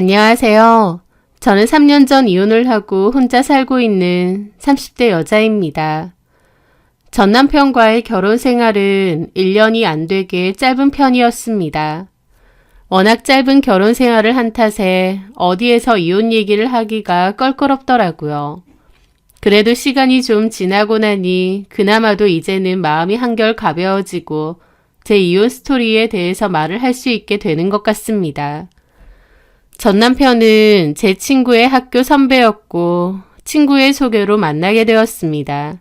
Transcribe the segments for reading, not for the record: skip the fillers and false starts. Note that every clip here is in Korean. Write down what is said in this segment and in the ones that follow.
안녕하세요. 저는 3년 전 이혼을 하고 혼자 살고 있는 30대 여자입니다. 전 남편과의 결혼 생활은 1년이 안 되게 짧은 편이었습니다. 워낙 짧은 결혼 생활을 한 탓에 어디에서 이혼 얘기를 하기가 껄끄럽더라고요. 그래도 시간이 좀 지나고 나니 그나마도 이제는 마음이 한결 가벼워지고 제 이혼 스토리에 대해서 말을 할 수 있게 되는 것 같습니다. 전 남편은 제 친구의 학교 선배였고 친구의 소개로 만나게 되었습니다.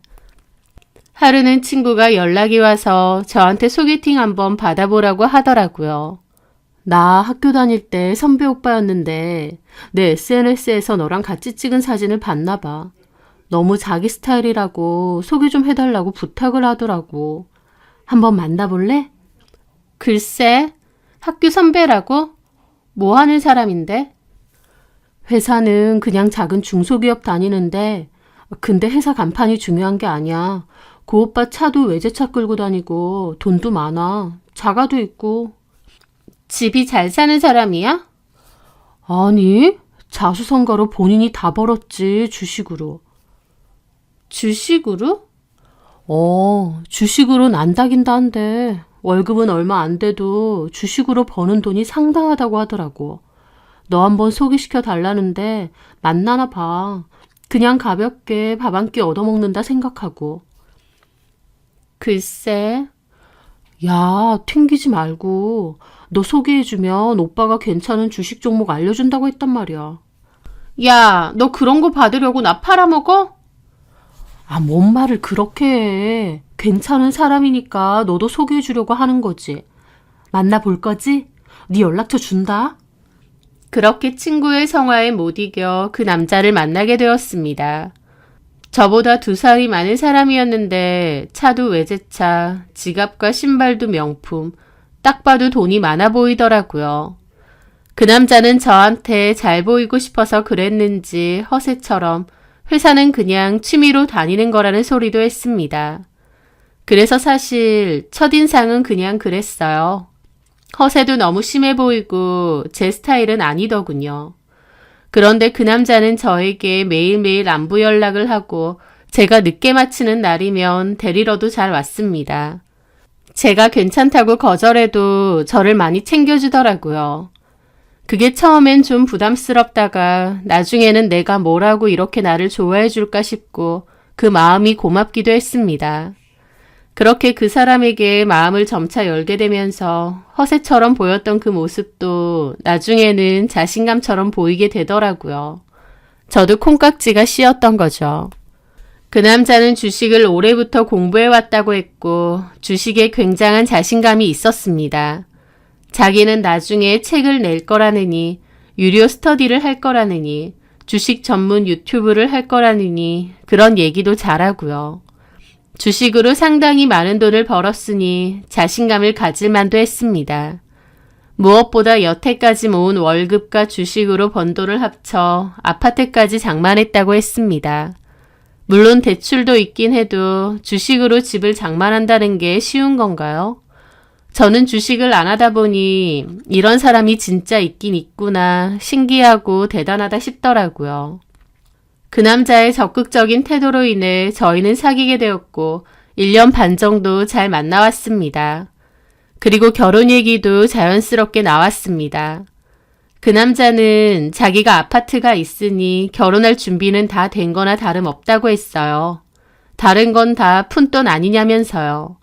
하루는 친구가 연락이 와서 저한테 소개팅 한번 받아보라고 하더라고요. 나 학교 다닐 때 선배 오빠였는데 내 SNS에서 너랑 같이 찍은 사진을 봤나 봐. 너무 자기 스타일이라고 소개 좀 해달라고 부탁을 하더라고. 한번 만나볼래? 글쎄, 학교 선배라고? 뭐 하는 사람인데? 회사는 그냥 작은 중소기업 다니는데 근데 회사 간판이 중요한 게 아니야. 그 오빠 차도 외제차 끌고 다니고 돈도 많아. 자가도 있고. 집이 잘 사는 사람이야? 아니, 자수성가로 본인이 다 벌었지, 주식으로. 주식으로? 주식으로 난다긴다 한데 월급은 얼마 안 돼도 주식으로 버는 돈이 상당하다고 하더라고. 너 한번 소개시켜 달라는데 만나나 봐. 그냥 가볍게 밥 한 끼 얻어먹는다 생각하고. 글쎄. 야, 튕기지 말고. 너 소개해주면 오빠가 괜찮은 주식 종목 알려준다고 했단 말이야. 야, 너 그런 거 받으려고 나 팔아먹어? 뭔 말을 그렇게 해. 괜찮은 사람이니까 너도 소개해주려고 하는 거지. 만나볼 거지? 네 연락처 준다. 그렇게 친구의 성화에 못 이겨 그 남자를 만나게 되었습니다. 저보다 2살이 많은 사람이었는데 차도 외제차, 지갑과 신발도 명품, 딱 봐도 돈이 많아 보이더라고요. 그 남자는 저한테 잘 보이고 싶어서 그랬는지 허세처럼 회사는 그냥 취미로 다니는 거라는 소리도 했습니다. 그래서 사실 첫인상은 그냥 그랬어요. 허세도 너무 심해 보이고 제 스타일은 아니더군요. 그런데 그 남자는 저에게 매일매일 안부 연락을 하고 제가 늦게 마치는 날이면 데리러도 잘 왔습니다. 제가 괜찮다고 거절해도 저를 많이 챙겨주더라고요. 그게 처음엔 좀 부담스럽다가 나중에는 내가 뭐라고 이렇게 나를 좋아해 줄까 싶고 그 마음이 고맙기도 했습니다. 그렇게 그 사람에게 마음을 점차 열게 되면서 허세처럼 보였던 그 모습도 나중에는 자신감처럼 보이게 되더라고요. 저도 콩깍지가 씌었던 거죠. 그 남자는 주식을 올해부터 공부해왔다고 했고 주식에 굉장한 자신감이 있었습니다. 자기는 나중에 책을 낼 거라느니, 유료 스터디를 할 거라느니, 주식 전문 유튜브를 할 거라느니 그런 얘기도 잘하고요. 주식으로 상당히 많은 돈을 벌었으니 자신감을 가질 만도 했습니다. 무엇보다 여태까지 모은 월급과 주식으로 번 돈을 합쳐 아파트까지 장만했다고 했습니다. 물론 대출도 있긴 해도 주식으로 집을 장만한다는 게 쉬운 건가요? 저는 주식을 안 하다 보니 이런 사람이 진짜 있긴 있구나 신기하고 대단하다 싶더라고요. 그 남자의 적극적인 태도로 인해 저희는 사귀게 되었고 1년 반 정도 잘 만나왔습니다. 그리고 결혼 얘기도 자연스럽게 나왔습니다. 그 남자는 자기가 아파트가 있으니 결혼할 준비는 다 된 거나 다름없다고 했어요. 다른 건 다 푼돈 아니냐면서요.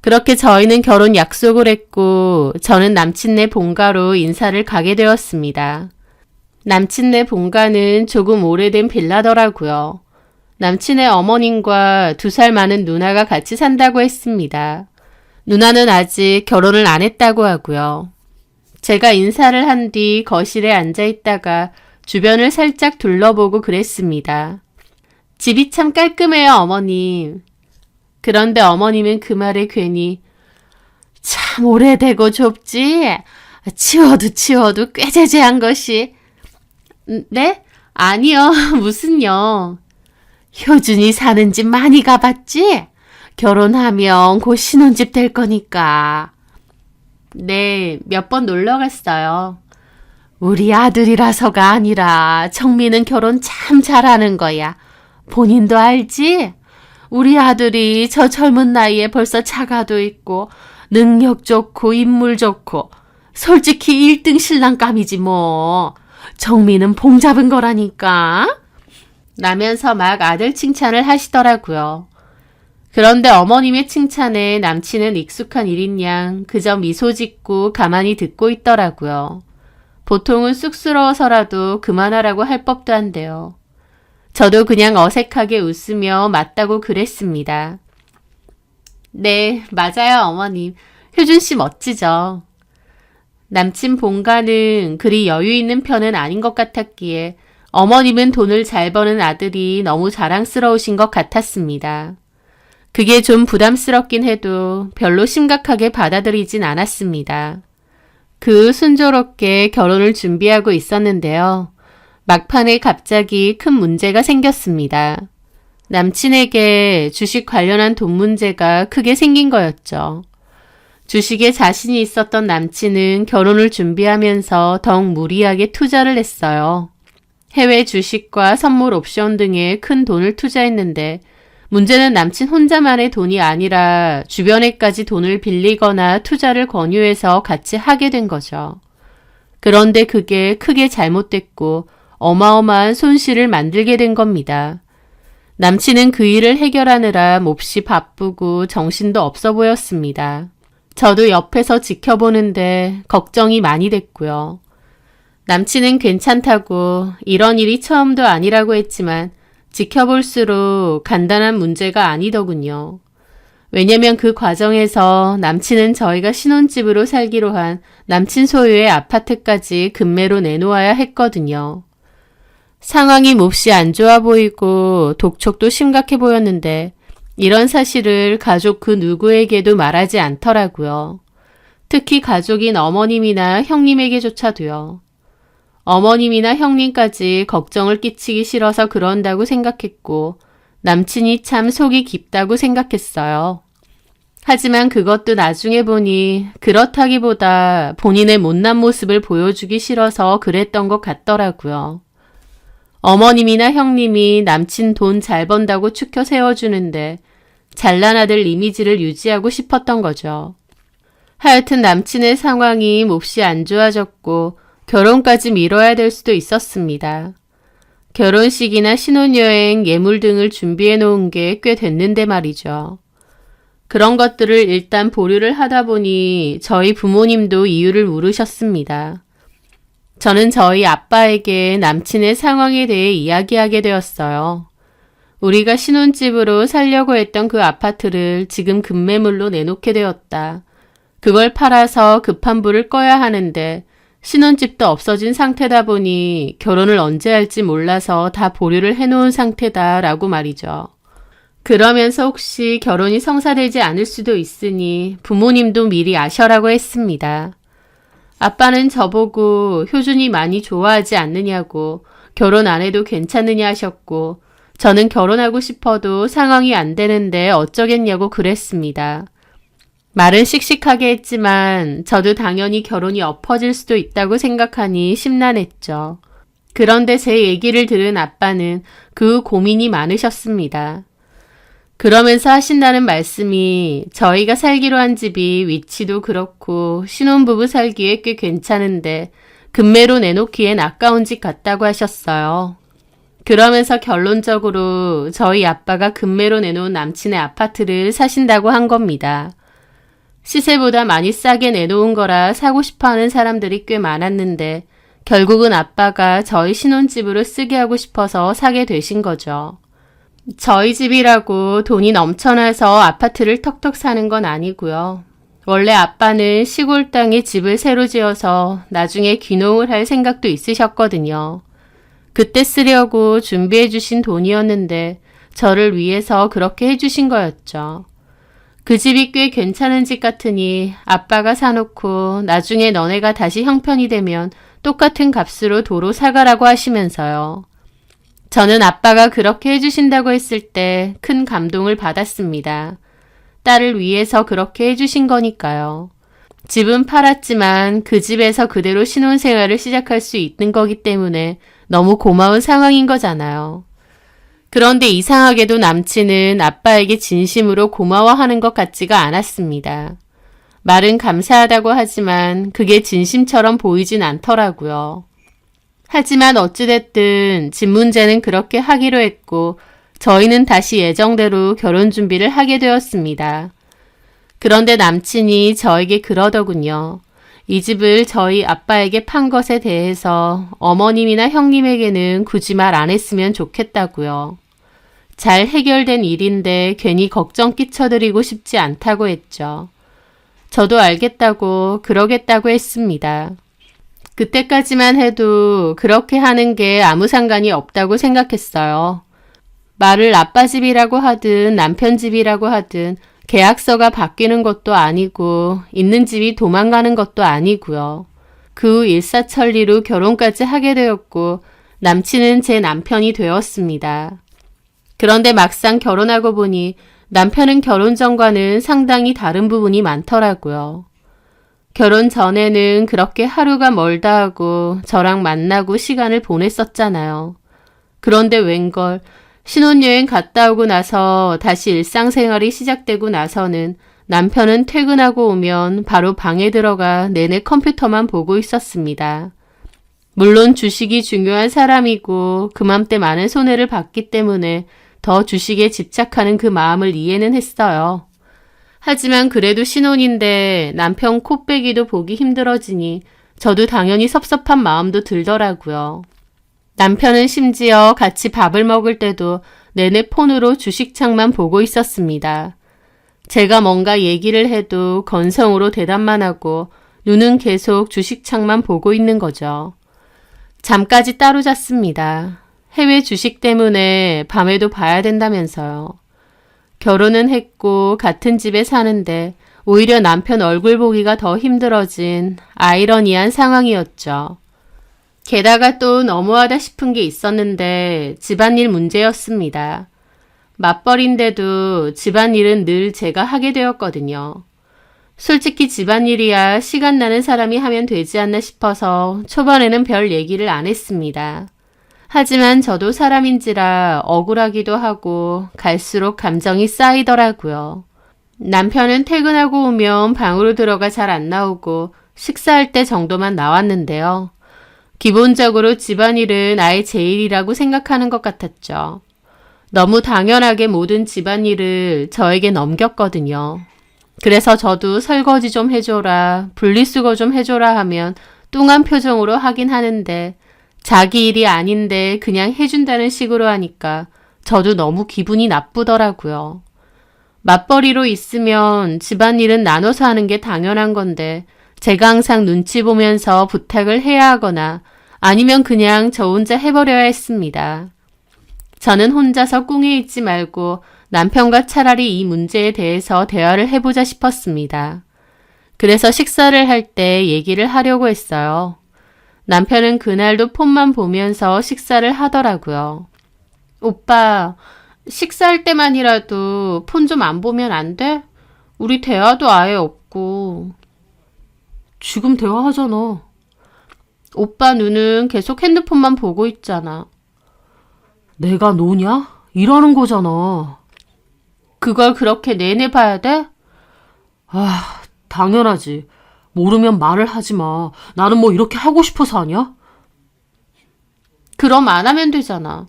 그렇게 저희는 결혼 약속을 했고 저는 남친네 본가로 인사를 가게 되었습니다. 남친네 본가는 조금 오래된 빌라더라고요. 남친의 어머님과 2살 많은 누나가 같이 산다고 했습니다. 누나는 아직 결혼을 안 했다고 하고요. 제가 인사를 한 뒤 거실에 앉아 있다가 주변을 살짝 둘러보고 그랬습니다. 집이 참 깔끔해요, 어머님. 그런데 어머님은 그 말에 괜히 참 오래되고 좁지? 치워도 꾀재재한 것이. 네? 아니요. 무슨요. 효준이 사는 집 많이 가봤지? 결혼하면 곧 신혼집 될 거니까. 네, 몇 번 놀러 갔어요. 우리 아들이라서가 아니라 정민은 결혼 참 잘하는 거야. 본인도 알지? 우리 아들이 저 젊은 나이에 벌써 차가도 있고 능력 좋고 인물 좋고 솔직히 1등 신랑감이지 뭐. 정민은 봉 잡은 거라니까. 라면서 막 아들 칭찬을 하시더라고요. 그런데 어머님의 칭찬에 남친은 익숙한 일인 양 그저 미소 짓고 가만히 듣고 있더라고요. 보통은 쑥스러워서라도 그만하라고 할 법도 한데요. 저도 그냥 어색하게 웃으며 맞다고 그랬습니다. 네, 맞아요, 어머님. 효준 씨 멋지죠? 남친 본가는 그리 여유 있는 편은 아닌 것 같았기에 어머님은 돈을 잘 버는 아들이 너무 자랑스러우신 것 같았습니다. 그게 좀 부담스럽긴 해도 별로 심각하게 받아들이진 않았습니다. 순조롭게 결혼을 준비하고 있었는데요. 막판에 갑자기 큰 문제가 생겼습니다. 남친에게 주식 관련한 돈 문제가 크게 생긴 거였죠. 주식에 자신이 있었던 남친은 결혼을 준비하면서 더욱 무리하게 투자를 했어요. 해외 주식과 선물 옵션 등에 큰 돈을 투자했는데 문제는 남친 혼자만의 돈이 아니라 주변에까지 돈을 빌리거나 투자를 권유해서 같이 하게 된 거죠. 그런데 그게 크게 잘못됐고 어마어마한 손실을 만들게 된 겁니다. 남친은 그 일을 해결하느라 몹시 바쁘고 정신도 없어 보였습니다. 저도 옆에서 지켜보는데 걱정이 많이 됐고요. 남친은 괜찮다고 이런 일이 처음도 아니라고 했지만 지켜볼수록 간단한 문제가 아니더군요. 왜냐면 그 과정에서 남친은 저희가 신혼집으로 살기로 한 남친 소유의 아파트까지 금매로 내놓아야 했거든요. 상황이 몹시 안 좋아 보이고 독촉도 심각해 보였는데 이런 사실을 가족 그 누구에게도 말하지 않더라고요. 특히 가족인 어머님이나 형님에게조차도요. 어머님이나 형님까지 걱정을 끼치기 싫어서 그런다고 생각했고 남친이 참 속이 깊다고 생각했어요. 하지만 그것도 나중에 보니 그렇다기보다 본인의 못난 모습을 보여주기 싫어서 그랬던 것 같더라고요. 어머님이나 형님이 남친 돈 잘 번다고 추켜 세워주는데 잘난 아들 이미지를 유지하고 싶었던 거죠. 하여튼 남친의 상황이 몹시 안 좋아졌고 결혼까지 미뤄야 될 수도 있었습니다. 결혼식이나 신혼여행, 예물 등을 준비해 놓은 게 꽤 됐는데 말이죠. 그런 것들을 일단 보류를 하다 보니 저희 부모님도 이유를 물으셨습니다. 저는 저희 아빠에게 남친의 상황에 대해 이야기하게 되었어요. 우리가 신혼집으로 살려고 했던 그 아파트를 지금 급매물로 내놓게 되었다. 그걸 팔아서 급한 불을 꺼야 하는데 신혼집도 없어진 상태다 보니 결혼을 언제 할지 몰라서 다 보류를 해놓은 상태다라고 말이죠. 그러면서 혹시 결혼이 성사되지 않을 수도 있으니 부모님도 미리 아셔라고 했습니다. 아빠는 저보고 효준이 많이 좋아하지 않느냐고 결혼 안 해도 괜찮느냐 하셨고 저는 결혼하고 싶어도 상황이 안 되는데 어쩌겠냐고 그랬습니다. 말은 씩씩하게 했지만 저도 당연히 결혼이 엎어질 수도 있다고 생각하니 심란했죠. 그런데 제 얘기를 들은 아빠는 그 고민이 많으셨습니다. 그러면서 하신다는 말씀이 저희가 살기로 한 집이 위치도 그렇고 신혼부부 살기에 꽤 괜찮은데 급매로 내놓기엔 아까운 집 같다고 하셨어요. 그러면서 결론적으로 저희 아빠가 급매로 내놓은 남친의 아파트를 사신다고 한 겁니다. 시세보다 많이 싸게 내놓은 거라 사고 싶어하는 사람들이 꽤 많았는데 결국은 아빠가 저희 신혼집으로 쓰게 하고 싶어서 사게 되신 거죠. 저희 집이라고 돈이 넘쳐나서 아파트를 턱턱 사는 건 아니고요. 원래 아빠는 시골 땅에 집을 새로 지어서 나중에 귀농을 할 생각도 있으셨거든요. 그때 쓰려고 준비해 주신 돈이었는데 저를 위해서 그렇게 해주신 거였죠. 그 집이 꽤 괜찮은 집 같으니 아빠가 사놓고 나중에 너네가 다시 형편이 되면 똑같은 값으로 도로 사가라고 하시면서요. 저는 아빠가 그렇게 해주신다고 했을 때 큰 감동을 받았습니다. 딸을 위해서 그렇게 해주신 거니까요. 집은 팔았지만 그 집에서 그대로 신혼생활을 시작할 수 있는 거기 때문에 너무 고마운 상황인 거잖아요. 그런데 이상하게도 남친은 아빠에게 진심으로 고마워하는 것 같지가 않았습니다. 말은 감사하다고 하지만 그게 진심처럼 보이진 않더라고요. 하지만 어찌됐든 집 문제는 그렇게 하기로 했고 저희는 다시 예정대로 결혼 준비를 하게 되었습니다. 그런데 남친이 저에게 그러더군요. 이 집을 저희 아빠에게 판 것에 대해서 어머님이나 형님에게는 굳이 말 안 했으면 좋겠다고요. 잘 해결된 일인데 괜히 걱정 끼쳐드리고 싶지 않다고 했죠. 저도 알겠다고 그러겠다고 했습니다. 그때까지만 해도 그렇게 하는 게 아무 상관이 없다고 생각했어요. 말을 아빠 집이라고 하든 남편 집이라고 하든 계약서가 바뀌는 것도 아니고 있는 집이 도망가는 것도 아니고요. 그 후 일사천리로 결혼까지 하게 되었고 남친은 제 남편이 되었습니다. 그런데 막상 결혼하고 보니 남편은 결혼 전과는 상당히 다른 부분이 많더라고요. 결혼 전에는 그렇게 하루가 멀다 하고 저랑 만나고 시간을 보냈었잖아요. 그런데 웬걸 신혼여행 갔다 오고 나서 다시 일상생활이 시작되고 나서는 남편은 퇴근하고 오면 바로 방에 들어가 내내 컴퓨터만 보고 있었습니다. 물론 주식이 중요한 사람이고 그맘때 많은 손해를 봤기 때문에 더 주식에 집착하는 그 마음을 이해는 했어요. 하지만 그래도 신혼인데 남편 코빼기도 보기 힘들어지니 저도 당연히 섭섭한 마음도 들더라고요. 남편은 심지어 같이 밥을 먹을 때도 내내 폰으로 주식창만 보고 있었습니다. 제가 뭔가 얘기를 해도 건성으로 대답만 하고 눈은 계속 주식창만 보고 있는 거죠. 잠까지 따로 잤습니다. 해외 주식 때문에 밤에도 봐야 된다면서요. 결혼은 했고 같은 집에 사는데 오히려 남편 얼굴 보기가 더 힘들어진 아이러니한 상황이었죠. 게다가 또 너무하다 싶은 게 있었는데 집안일 문제였습니다. 맞벌인데도 집안일은 늘 제가 하게 되었거든요. 솔직히 집안일이야 시간 나는 사람이 하면 되지 않나 싶어서 초반에는 별 얘기를 안 했습니다. 하지만 저도 사람인지라 억울하기도 하고 갈수록 감정이 쌓이더라고요. 남편은 퇴근하고 오면 방으로 들어가 잘 안 나오고 식사할 때 정도만 나왔는데요. 기본적으로 집안일은 아예 제 일이라고 생각하는 것 같았죠. 너무 당연하게 모든 집안일을 저에게 넘겼거든요. 그래서 저도 설거지 좀 해줘라, 분리수거 좀 해줘라 하면 뚱한 표정으로 하긴 하는데 자기 일이 아닌데 그냥 해준다는 식으로 하니까 저도 너무 기분이 나쁘더라고요. 맞벌이로 있으면 집안일은 나눠서 하는 게 당연한 건데 제가 항상 눈치 보면서 부탁을 해야 하거나 아니면 그냥 저 혼자 해버려야 했습니다. 저는 혼자서 꿍해 있지 말고 남편과 차라리 이 문제에 대해서 대화를 해보자 싶었습니다. 그래서 식사를 할 때 얘기를 하려고 했어요. 남편은 그날도 폰만 보면서 식사를 하더라고요. 오빠, 식사할 때만이라도 폰 좀 안 보면 안 돼? 우리 대화도 아예 없고. 지금 대화하잖아. 오빠 눈은 계속 핸드폰만 보고 있잖아. 내가 노냐? 일하는 거잖아. 그걸 그렇게 내내 봐야 돼? 아, 당연하지. 모르면 말을 하지 마. 나는 뭐 이렇게 하고 싶어서 하냐? 그럼 안 하면 되잖아.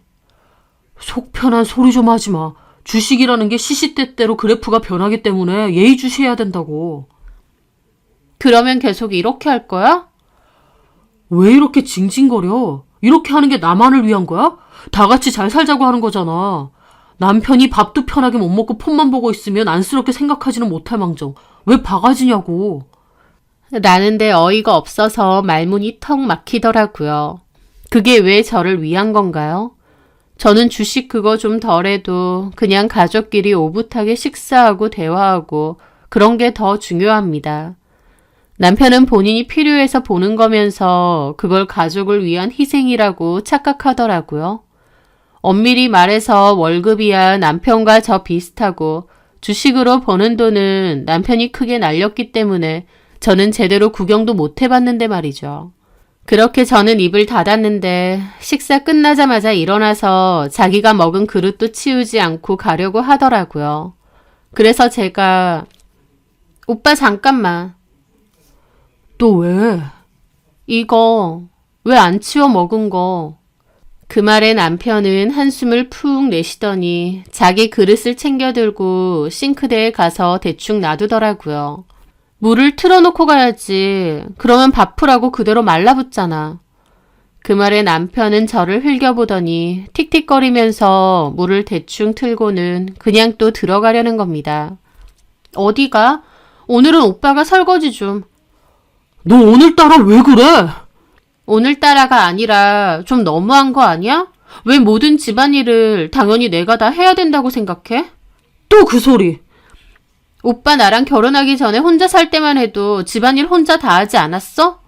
속 편한 소리 좀 하지 마. 주식이라는 게 시시때때로 그래프가 변하기 때문에 예의주시해야 된다고. 그러면 계속 이렇게 할 거야? 왜 이렇게 징징거려? 이렇게 하는 게 나만을 위한 거야? 다 같이 잘 살자고 하는 거잖아. 남편이 밥도 편하게 못 먹고 폰만 보고 있으면 안쓰럽게 생각하지는 못할 망정. 왜 바가지냐고. 나는데 어이가 없어서 말문이 턱 막히더라고요. 그게 왜 저를 위한 건가요? 저는 주식 그거 좀 덜해도 그냥 가족끼리 오붓하게 식사하고 대화하고 그런 게 더 중요합니다. 남편은 본인이 필요해서 보는 거면서 그걸 가족을 위한 희생이라고 착각하더라고요. 엄밀히 말해서 월급이야 남편과 저 비슷하고 주식으로 버는 돈은 남편이 크게 날렸기 때문에 저는 제대로 구경도 못 해봤는데 말이죠. 그렇게 저는 입을 닫았는데 식사 끝나자마자 일어나서 자기가 먹은 그릇도 치우지 않고 가려고 하더라고요. 그래서 제가 오빠 잠깐만. 또 왜? 이거 왜 안 치워 먹은 거? 그 말에 남편은 한숨을 푹 내쉬더니 자기 그릇을 챙겨 들고 싱크대에 가서 대충 놔두더라고요. 물을 틀어놓고 가야지. 그러면 바쁘라고 그대로 말라붙잖아. 그 말에 남편은 저를 흘겨보더니 틱틱거리면서 물을 대충 틀고는 그냥 또 들어가려는 겁니다. 어디가? 오늘은 오빠가 설거지 좀. 너 오늘따라 왜 그래? 오늘따라가 아니라 좀 너무한 거 아니야? 왜 모든 집안일을 당연히 내가 다 해야 된다고 생각해? 또 그 소리. 오빠 나랑 결혼하기 전에 혼자 살 때만 해도 집안일 혼자 다 하지 않았어?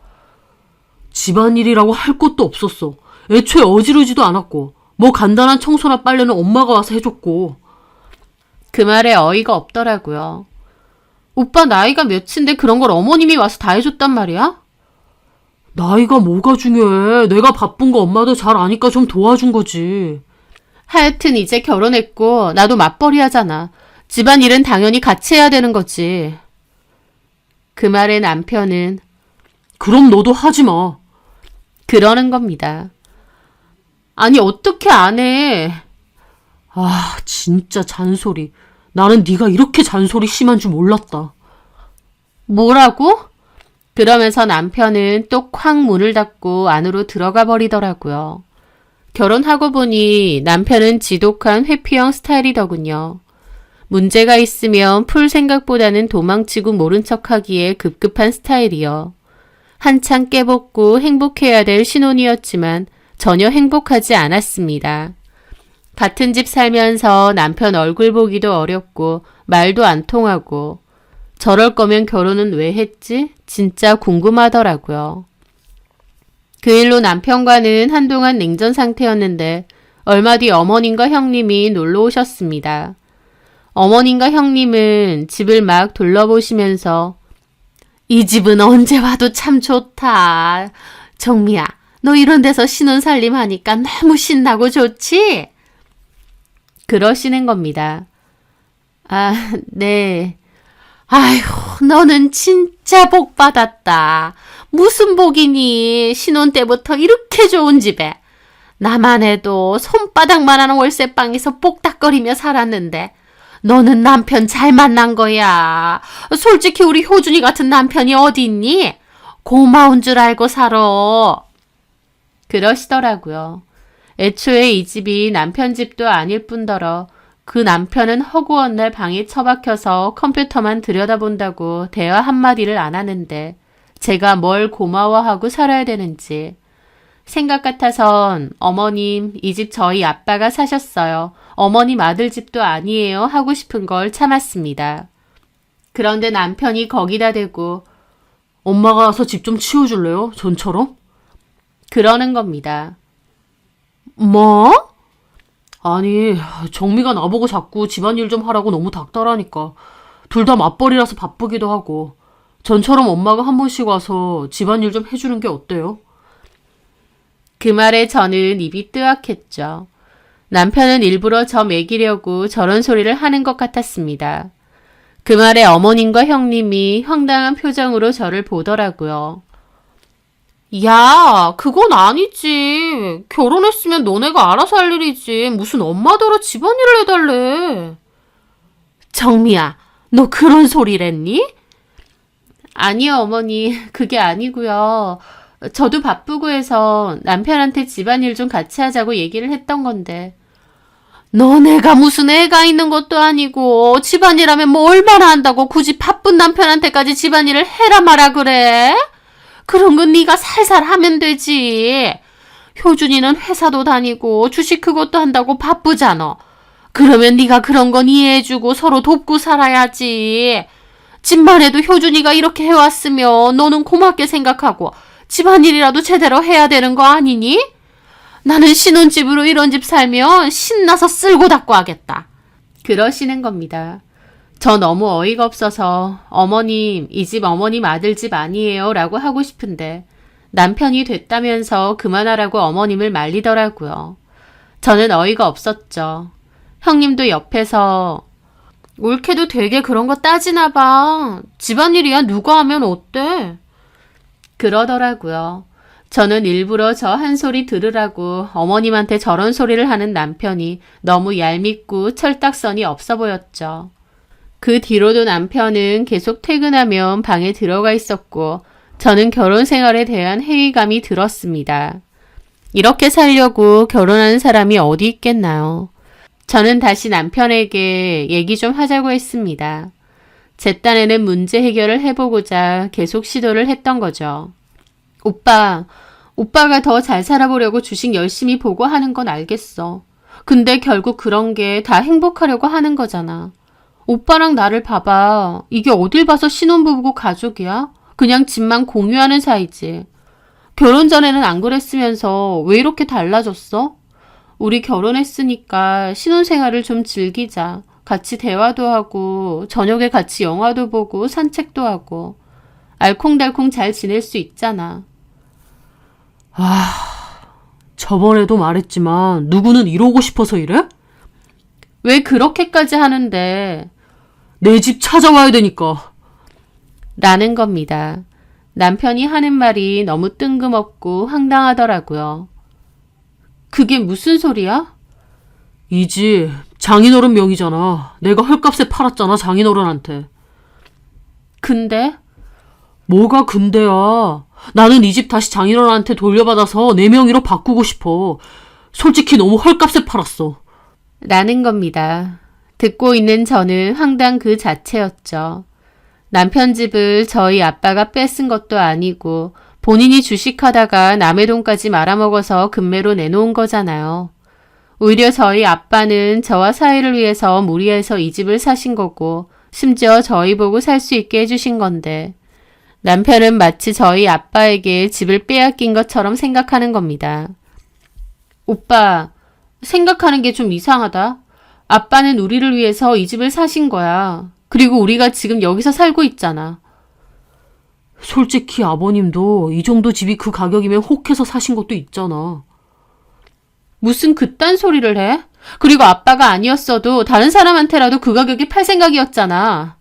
집안일이라고 할 것도 없었어. 애초에 어지르지도 않았고 뭐 간단한 청소나 빨래는 엄마가 와서 해줬고. 그 말에 어이가 없더라고요. 오빠 나이가 몇인데 그런 걸 어머님이 와서 다 해줬단 말이야? 나이가 뭐가 중요해. 내가 바쁜 거 엄마도 잘 아니까 좀 도와준 거지. 하여튼 이제 결혼했고 나도 맞벌이 하잖아. 집안일은 당연히 같이 해야 되는 거지. 그 말에 남편은 그럼 너도 하지 마. 그러는 겁니다. 아니 어떻게 안 해. 아 진짜 잔소리. 나는 네가 이렇게 잔소리 심한 줄 몰랐다. 뭐라고? 그러면서 남편은 또 쾅 문을 닫고 안으로 들어가 버리더라고요. 결혼하고 보니 남편은 지독한 회피형 스타일이더군요. 문제가 있으면 풀 생각보다는 도망치고 모른 척하기에 급급한 스타일이요. 한창 깨벗고 행복해야 될 신혼이었지만 전혀 행복하지 않았습니다. 같은 집 살면서 남편 얼굴 보기도 어렵고 말도 안 통하고 저럴 거면 결혼은 왜 했지? 진짜 궁금하더라고요. 그 일로 남편과는 한동안 냉전 상태였는데 얼마 뒤 어머님과 형님이 놀러 오셨습니다. 어머님과 형님은 집을 막 둘러보시면서 이 집은 언제 와도 참 좋다. 정미야, 너 이런 데서 신혼살림 하니까 너무 신나고 좋지? 그러시는 겁니다. 아, 네. 아휴, 너는 진짜 복 받았다. 무슨 복이니? 신혼 때부터 이렇게 좋은 집에. 나만 해도 손바닥만한 월세방에서 복닥거리며 살았는데 너는 남편 잘 만난 거야. 솔직히 우리 효준이 같은 남편이 어디 있니? 고마운 줄 알고 살아. 그러시더라고요. 애초에 이 집이 남편 집도 아닐 뿐더러 그 남편은 허구한 날 방에 처박혀서 컴퓨터만 들여다본다고 대화 한마디를 안 하는데 제가 뭘 고마워하고 살아야 되는지. 생각 같아선 어머님, 이 집 저희 아빠가 사셨어요. 어머님 아들 집도 아니에요 하고 싶은 걸 참았습니다. 그런데 남편이 거기다 대고 엄마가 와서 집 좀 치워줄래요? 전처럼? 그러는 겁니다. 뭐? 아니, 정미가 나보고 자꾸 집안일 좀 하라고 너무 닥달하니까 둘 다 맞벌이라서 바쁘기도 하고 전처럼 엄마가 한 번씩 와서 집안일 좀 해주는 게 어때요? 그 말에 저는 입이 뜨악했죠. 남편은 일부러 저 먹이려고 저런 소리를 하는 것 같았습니다. 그 말에 어머님과 형님이 황당한 표정으로 저를 보더라고요. 야, 그건 아니지. 결혼했으면 너네가 알아서 할 일이지. 무슨 엄마더러 집안일을 해달래. 정미야, 너 그런 소리랬니? 아니요, 어머니. 그게 아니고요. 저도 바쁘고 해서 남편한테 집안일 좀 같이 하자고 얘기를 했던 건데. 너네가 무슨 애가 있는 것도 아니고 집안일 하면 뭐 얼마나 한다고 굳이 바쁜 남편한테까지 집안일을 해라 마라 그래? 그런 건 네가 살살 하면 되지. 효준이는 회사도 다니고 주식 그것도 한다고 바쁘잖아. 그러면 네가 그런 건 이해해주고 서로 돕고 살아야지. 집만 해도 효준이가 이렇게 해왔으면 너는 고맙게 생각하고 집안일이라도 제대로 해야 되는 거 아니니? 나는 신혼집으로 이런 집 살면 신나서 쓸고 닦고 하겠다. 그러시는 겁니다. 저 너무 어이가 없어서 어머님, 이 집 어머님 아들 집 아니에요 라고 하고 싶은데 남편이 됐다면서 그만하라고 어머님을 말리더라고요. 저는 어이가 없었죠. 형님도 옆에서 옳게도 되게 그런 거 따지나 봐. 집안일이야 누가 하면 어때? 그러더라고요. 저는 일부러 저 한 소리 들으라고 어머님한테 저런 소리를 하는 남편이 너무 얄밉고 철딱선이 없어 보였죠. 그 뒤로도 남편은 계속 퇴근하면 방에 들어가 있었고 저는 결혼 생활에 대한 회의감이 들었습니다. 이렇게 살려고 결혼하는 사람이 어디 있겠나요? 저는 다시 남편에게 얘기 좀 하자고 했습니다. 제 딴에는 문제 해결을 해보고자 계속 시도를 했던 거죠. 오빠가 더 잘 살아보려고 주식 열심히 보고 하는 건 알겠어. 근데 결국 그런 게 다 행복하려고 하는 거잖아. 오빠랑 나를 봐봐. 이게 어딜 봐서 신혼부부고 가족이야? 그냥 집만 공유하는 사이지. 결혼 전에는 안 그랬으면서 왜 이렇게 달라졌어? 우리 결혼했으니까 신혼생활을 좀 즐기자. 같이 대화도 하고 저녁에 같이 영화도 보고 산책도 하고 알콩달콩 잘 지낼 수 있잖아. 저번에도 말했지만 누구는 이러고 싶어서 이래? 왜 그렇게까지 하는데? 내 집 찾아와야 되니까. 라는 겁니다. 남편이 하는 말이 너무 뜬금없고 황당하더라고요. 그게 무슨 소리야? 이 집 장인어른 명의잖아. 내가 헐값에 팔았잖아, 장인어른한테. 근데? 뭐가 근데야. 나는 이 집 다시 장인어른한테 돌려받아서 내 명의로 바꾸고 싶어. 솔직히 너무 헐값에 팔았어. 라는 겁니다. 듣고 있는 저는 황당 그 자체였죠. 남편 집을 저희 아빠가 뺏은 것도 아니고 본인이 주식하다가 남의 돈까지 말아먹어서 금매로 내놓은 거잖아요. 오히려 저희 아빠는 저와 사이를 위해서 무리해서 이 집을 사신 거고 심지어 저희 보고 살 수 있게 해주신 건데 남편은 마치 저희 아빠에게 집을 빼앗긴 것처럼 생각하는 겁니다. 오빠, 생각하는 게 좀 이상하다. 아빠는 우리를 위해서 이 집을 사신 거야. 그리고 우리가 지금 여기서 살고 있잖아. 솔직히 아버님도 이 정도 집이 그 가격이면 혹해서 사신 것도 있잖아. 무슨 그딴 소리를 해? 그리고 아빠가 아니었어도 다른 사람한테라도 그 가격에 팔 생각이었잖아.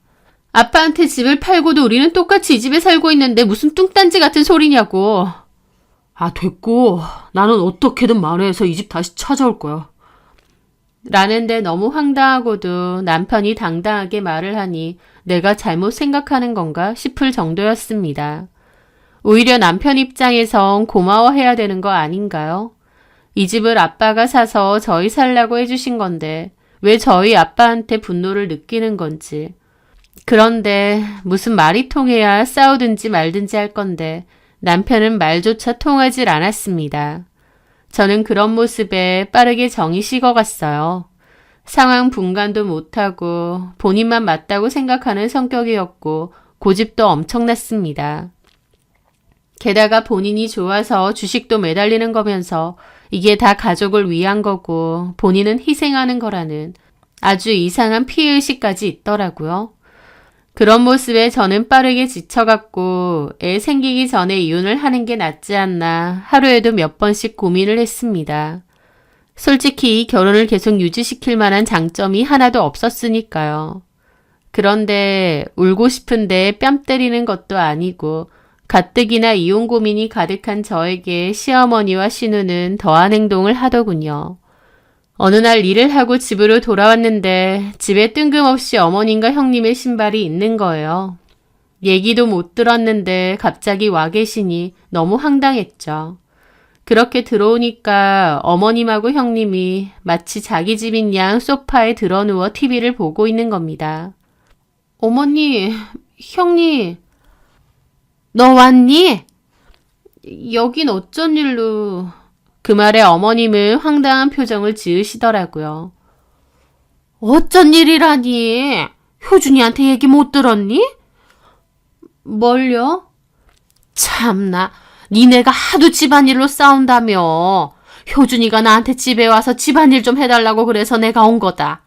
아빠한테 집을 팔고도 우리는 똑같이 이 집에 살고 있는데 무슨 뚱딴지 같은 소리냐고. 됐고. 나는 어떻게든 만회해서 이 집 다시 찾아올 거야. 라는데 너무 황당하고도 남편이 당당하게 말을 하니 내가 잘못 생각하는 건가 싶을 정도였습니다. 오히려 남편 입장에선 고마워해야 되는 거 아닌가요? 이 집을 아빠가 사서 저희 살라고 해주신 건데 왜 저희 아빠한테 분노를 느끼는 건지. 그런데 무슨 말이 통해야 싸우든지 말든지 할 건데 남편은 말조차 통하질 않았습니다. 저는 그런 모습에 빠르게 정이 식어갔어요. 상황 분간도 못하고 본인만 맞다고 생각하는 성격이었고 고집도 엄청났습니다. 게다가 본인이 좋아서 주식도 매달리는 거면서 이게 다 가족을 위한 거고 본인은 희생하는 거라는 아주 이상한 피해의식까지 있더라고요. 그런 모습에 저는 빠르게 지쳐갔고 애 생기기 전에 이혼을 하는 게 낫지 않나 하루에도 몇 번씩 고민을 했습니다. 솔직히 이 결혼을 계속 유지시킬 만한 장점이 하나도 없었으니까요. 그런데 울고 싶은데 뺨 때리는 것도 아니고 가뜩이나 이혼 고민이 가득한 저에게 시어머니와 시누는 더한 행동을 하더군요. 어느 날 일을 하고 집으로 돌아왔는데 집에 뜬금없이 어머님과 형님의 신발이 있는 거예요. 얘기도 못 들었는데 갑자기 와 계시니 너무 황당했죠. 그렇게 들어오니까 어머님하고 형님이 마치 자기 집인 양 소파에 드러누워 TV를 보고 있는 겁니다. 어머니, 형님, 너 왔니? 여긴 어쩐 일로... 그 말에 어머님은 황당한 표정을 지으시더라고요. 어쩐 일이라니? 효준이한테 얘기 못 들었니? 뭘요? 참나, 니네가 하도 집안일로 싸운다며. 효준이가 나한테 집에 와서 집안일 좀 해달라고 그래서 내가 온 거다.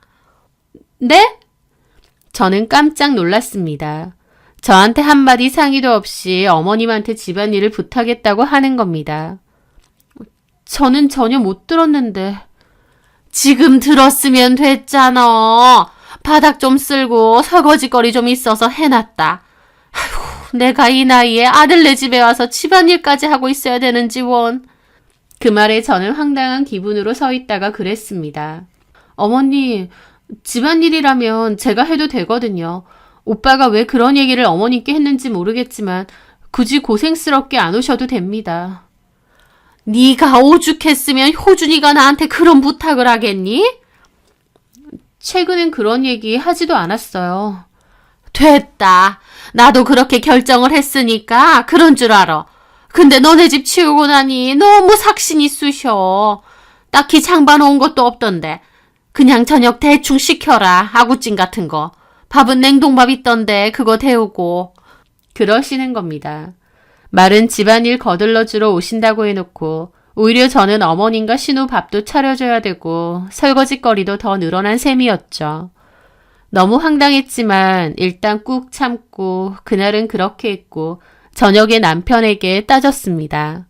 네? 저는 깜짝 놀랐습니다. 저한테 한마디 상의도 없이 어머님한테 집안일을 부탁했다고 하는 겁니다. 저는 전혀 못 들었는데. 지금 들었으면 됐잖아. 바닥 좀 쓸고 설거지거리 좀 있어서 해놨다. 아이고, 내가 이 나이에 아들네 집에 와서 집안일까지 하고 있어야 되는지 원. 그 말에 저는 황당한 기분으로 서 있다가 그랬습니다. 어머니, 집안일이라면 제가 해도 되거든요. 오빠가 왜 그런 얘기를 어머님께 했는지 모르겠지만 굳이 고생스럽게 안 오셔도 됩니다. 네가 오죽했으면 효준이가 나한테 그런 부탁을 하겠니? 최근엔 그런 얘기 하지도 않았어요. 됐다. 나도 그렇게 결정을 했으니까 그런 줄 알아. 근데 너네 집 치우고 나니 너무 삭신이 쑤셔. 딱히 장봐 놓은 것도 없던데. 그냥 저녁 대충 시켜라. 아구찜 같은 거. 밥은 냉동밥 있던데 그거 데우고. 그러시는 겁니다. 말은 집안일 거들러주러 오신다고 해놓고 오히려 저는 어머님과 신우 밥도 차려줘야 되고 설거지거리도 더 늘어난 셈이었죠. 너무 황당했지만 일단 꾹 참고 그날은 그렇게 했고 저녁에 남편에게 따졌습니다.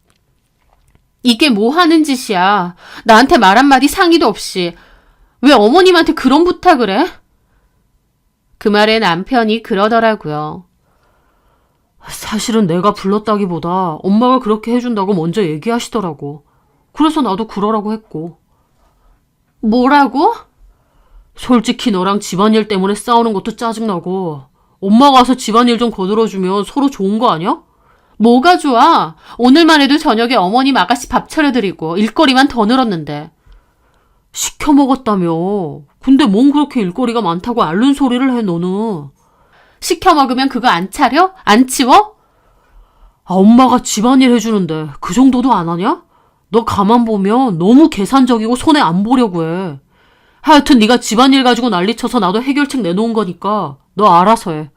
이게 뭐 하는 짓이야? 나한테 말 한마디 상의도 없이 왜 어머님한테 그런 부탁을 해? 그 말에 남편이 그러더라고요. 사실은 내가 불렀다기보다 엄마가 그렇게 해준다고 먼저 얘기하시더라고. 그래서 나도 그러라고 했고. 뭐라고? 솔직히 너랑 집안일 때문에 싸우는 것도 짜증나고 엄마가 와서 집안일 좀 거들어주면 서로 좋은 거 아니야? 뭐가 좋아? 오늘만 해도 저녁에 어머님 아가씨 밥 차려드리고 일거리만 더 늘었는데. 시켜 먹었다며. 근데 뭔 그렇게 일거리가 많다고 앓는 소리를 해 너는. 시켜 먹으면 그거 안 차려? 안 치워? 아, 엄마가 집안일 해주는데 그 정도도 안 하냐? 너 가만 보면 너무 계산적이고 손해 안 보려고 해. 하여튼 네가 집안일 가지고 난리쳐서 나도 해결책 내놓은 거니까 너 알아서 해.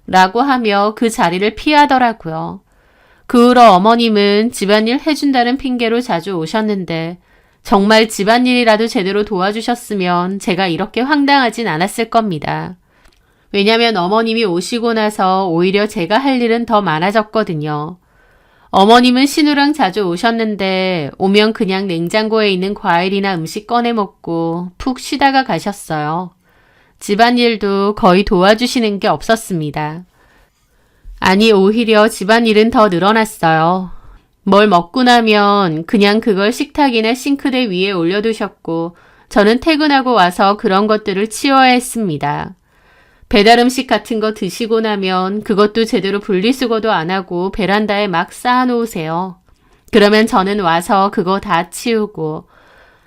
라고 하며 그 자리를 피하더라고요. 그 후로 어머님은 집안일 해준다는 핑계로 자주 오셨는데 정말 집안일이라도 제대로 도와주셨으면 제가 이렇게 황당하진 않았을 겁니다. 왜냐면 어머님이 오시고 나서 오히려 제가 할 일은 더 많아졌거든요. 어머님은 신우랑 자주 오셨는데 오면 그냥 냉장고에 있는 과일이나 음식 꺼내 먹고 푹 쉬다가 가셨어요. 집안일도 거의 도와주시는 게 없었습니다. 아니 오히려 집안일은 더 늘어났어요. 뭘 먹고 나면 그냥 그걸 식탁이나 싱크대 위에 올려두셨고 저는 퇴근하고 와서 그런 것들을 치워야 했습니다. 배달 음식 같은 거 드시고 나면 그것도 제대로 분리수거도 안 하고 베란다에 막 쌓아놓으세요. 그러면 저는 와서 그거 다 치우고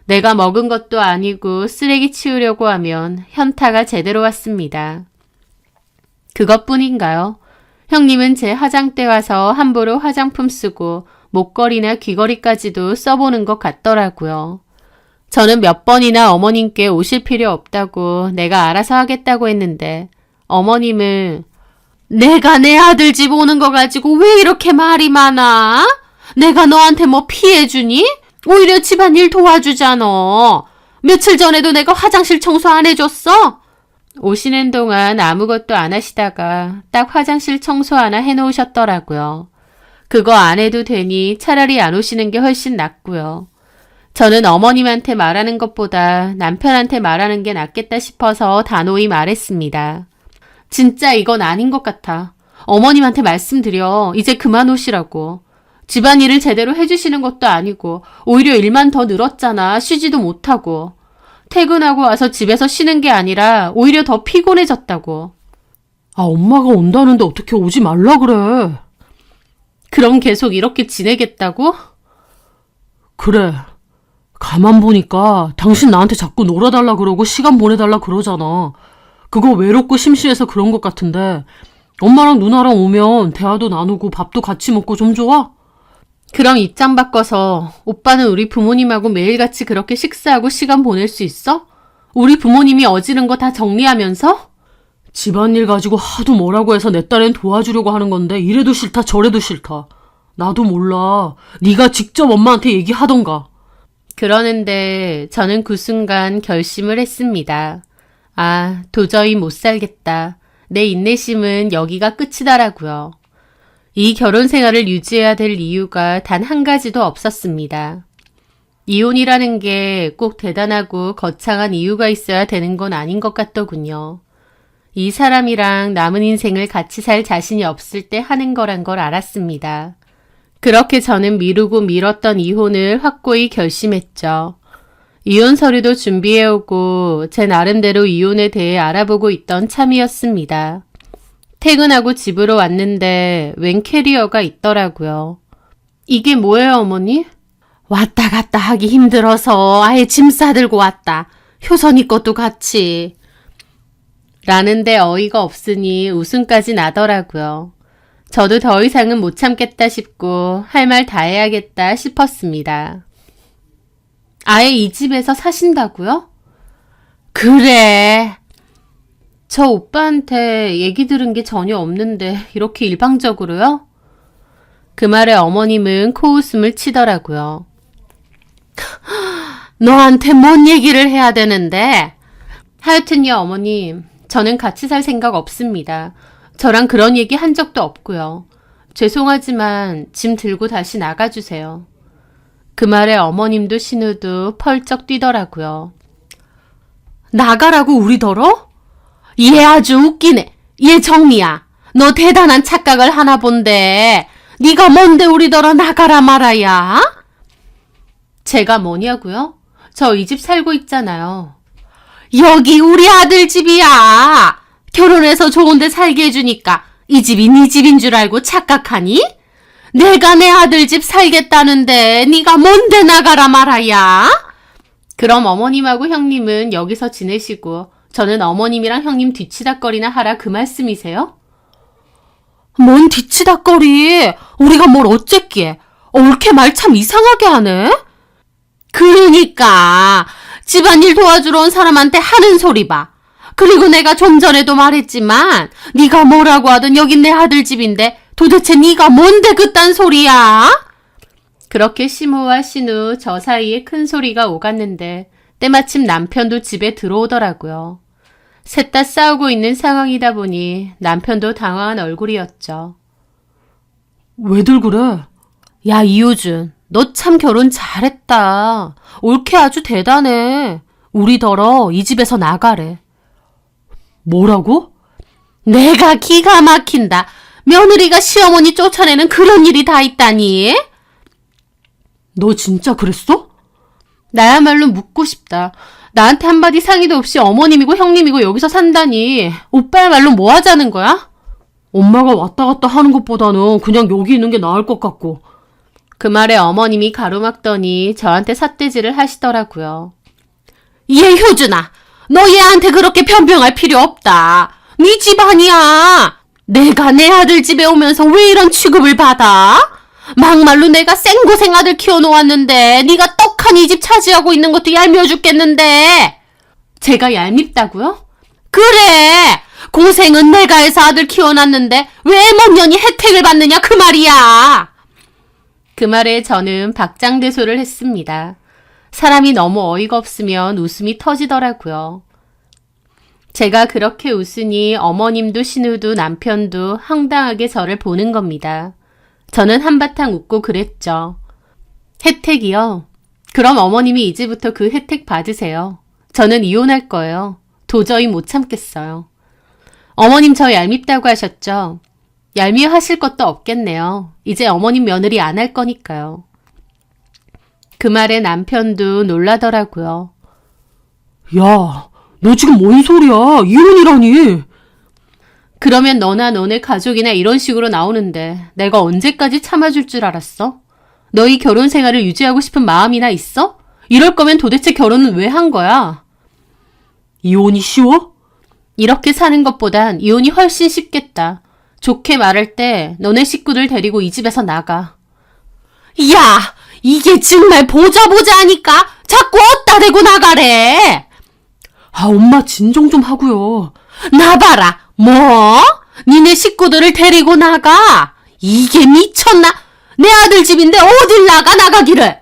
내가 먹은 것도 아니고 쓰레기 치우려고 하면 현타가 제대로 왔습니다. 그것뿐인가요? 형님은 제 화장대 와서 함부로 화장품 쓰고 목걸이나 귀걸이까지도 써보는 것 같더라고요. 저는 몇 번이나 어머님께 오실 필요 없다고 내가 알아서 하겠다고 했는데 어머님은 내가 내 아들 집 오는 거 가지고 왜 이렇게 말이 많아? 내가 너한테 뭐 피해주니? 오히려 집안일 도와주잖아. 며칠 전에도 내가 화장실 청소 안 해줬어? 오시는 동안 아무것도 안 하시다가 딱 화장실 청소 하나 해놓으셨더라고요. 그거 안 해도 되니 차라리 안 오시는 게 훨씬 낫고요. 저는 어머님한테 말하는 것보다 남편한테 말하는 게 낫겠다 싶어서 단호히 말했습니다. 진짜 이건 아닌 것 같아. 어머님한테 말씀드려. 이제 그만 오시라고. 집안일을 제대로 해주시는 것도 아니고 오히려 일만 더 늘었잖아. 쉬지도 못하고. 퇴근하고 와서 집에서 쉬는 게 아니라 오히려 더 피곤해졌다고. 아, 엄마가 온다는데 어떻게 오지 말라 그래. 그럼 계속 이렇게 지내겠다고? 그래. 가만 보니까 당신 나한테 자꾸 놀아달라 그러고 시간 보내달라 그러잖아. 그거 외롭고 심심해서 그런 것 같은데 엄마랑 누나랑 오면 대화도 나누고 밥도 같이 먹고 좀 좋아? 그럼 입장 바꿔서 오빠는 우리 부모님하고 매일같이 그렇게 식사하고 시간 보낼 수 있어? 우리 부모님이 어지른 거 다 정리하면서? 집안일 가지고 하도 뭐라고 해서 내 딸엔 도와주려고 하는 건데 이래도 싫다 저래도 싫다. 나도 몰라. 네가 직접 엄마한테 얘기하던가. 그러는데 저는 그 순간 결심을 했습니다. 아, 도저히 못 살겠다. 내 인내심은 여기가 끝이더라고요. 이 결혼 생활을 유지해야 될 이유가 단 한 가지도 없었습니다. 이혼이라는 게 꼭 대단하고 거창한 이유가 있어야 되는 건 아닌 것 같더군요. 이 사람이랑 남은 인생을 같이 살 자신이 없을 때 하는 거란 걸 알았습니다. 그렇게 저는 미루고 미뤘던 이혼을 확고히 결심했죠. 이혼 서류도 준비해오고 제 나름대로 이혼에 대해 알아보고 있던 참이었습니다. 퇴근하고 집으로 왔는데 웬 캐리어가 있더라고요. 이게 뭐예요, 어머니? 왔다 갔다 하기 힘들어서 아예 짐 싸들고 왔다. 효선이 것도 같이. 라는데 어이가 없으니 웃음까지 나더라고요. 저도 더 이상은 못 참겠다 싶고 할 말 다 해야겠다 싶었습니다. 아예 이 집에서 사신다고요? 그래. 저 오빠한테 얘기 들은 게 전혀 없는데 이렇게 일방적으로요? 그 말에 어머님은 코웃음을 치더라고요. 너한테 뭔 얘기를 해야 되는데? 하여튼요, 어머님. 저는 같이 살 생각 없습니다. 저랑 그런 얘기 한 적도 없고요. 죄송하지만 짐 들고 다시 나가주세요. 그 말에 어머님도 신우도 펄쩍 뛰더라고요. 나가라고 우리더러? 얘 아주 웃기네. 얘 정미야. 너 대단한 착각을 하나 본데 네가 뭔데 우리더러 나가라 말아야? 제가 뭐냐고요? 저 이 집 살고 있잖아요. 여기 우리 아들 집이야. 결혼해서 좋은 데 살게 해주니까 이 집이 네 집인 줄 알고 착각하니? 내가 내 아들 집 살겠다는데 네가 뭔데 나가라 말아야? 그럼 어머님하고 형님은 여기서 지내시고 저는 어머님이랑 형님 뒤치다꺼리나 하라 그 말씀이세요? 뭔 뒤치다꺼리? 우리가 뭘 어쨌기에? 옳게 말 참 이상하게 하네? 그러니까 집안일 도와주러 온 사람한테 하는 소리 봐. 그리고 내가 좀 전에도 말했지만 네가 뭐라고 하든 여긴 내 아들 집인데 도대체 네가 뭔데 그딴 소리야? 그렇게 시모와 신우 저 사이에 큰 소리가 오갔는데 때마침 남편도 집에 들어오더라고요. 셋 다 싸우고 있는 상황이다 보니 남편도 당황한 얼굴이었죠. 왜들 그래? 야, 이효준, 너 참 결혼 잘했다. 옳게 아주 대단해. 우리더러 이 집에서 나가래. 뭐라고? 내가 기가 막힌다. 며느리가 시어머니 쫓아내는 그런 일이 다 있다니. 너 진짜 그랬어? 나야말로 묻고 싶다. 나한테 한마디 상의도 없이 어머님이고 형님이고 여기서 산다니. 오빠야말로 뭐 하자는 거야? 엄마가 왔다 갔다 하는 것보다는 그냥 여기 있는 게 나을 것 같고. 그 말에 어머님이 가로막더니 저한테 삿대질을 하시더라고요. 얘 효준아, 너 얘한테 그렇게 변명할 필요 없다. 네 집 아니야. 내가 내 아들 집에 오면서 왜 이런 취급을 받아? 막말로 내가 생고생 아들 키워놓았는데 네가 떡하니 이 집 차지하고 있는 것도 얄미워 죽겠는데. 제가 얄밉다고요? 그래. 고생은 내가 해서 아들 키워놨는데 왜 못 년이 혜택을 받느냐 그 말이야. 그 말에 저는 박장대소를 했습니다. 사람이 너무 어이가 없으면 웃음이 터지더라고요. 제가 그렇게 웃으니 어머님도 신우도 남편도 황당하게 저를 보는 겁니다. 저는 한바탕 웃고 그랬죠. 혜택이요? 그럼 어머님이 이제부터 그 혜택 받으세요. 저는 이혼할 거예요. 도저히 못 참겠어요. 어머님 저 얄밉다고 하셨죠? 얄미워 하실 것도 없겠네요. 이제 어머님 며느리 안 할 거니까요. 그 말에 남편도 놀라더라고요. 야, 너 지금 뭔 소리야? 이혼이라니. 그러면 너나 너네 가족이나 이런 식으로 나오는데 내가 언제까지 참아줄 줄 알았어? 너희 결혼 생활을 유지하고 싶은 마음이나 있어? 이럴 거면 도대체 결혼은 왜 한 거야? 이혼이 쉬워? 이렇게 사는 것보단 이혼이 훨씬 쉽겠다. 좋게 말할 때 너네 식구들 데리고 이 집에서 나가. 야! 이게 정말 보자 하니까 자꾸 어디다 대고 나가래! 아, 엄마 진정 좀 하고요. 나 봐라! 뭐? 니네 식구들을 데리고 나가? 이게 미쳤나? 내 아들 집인데 어딜 나가기를!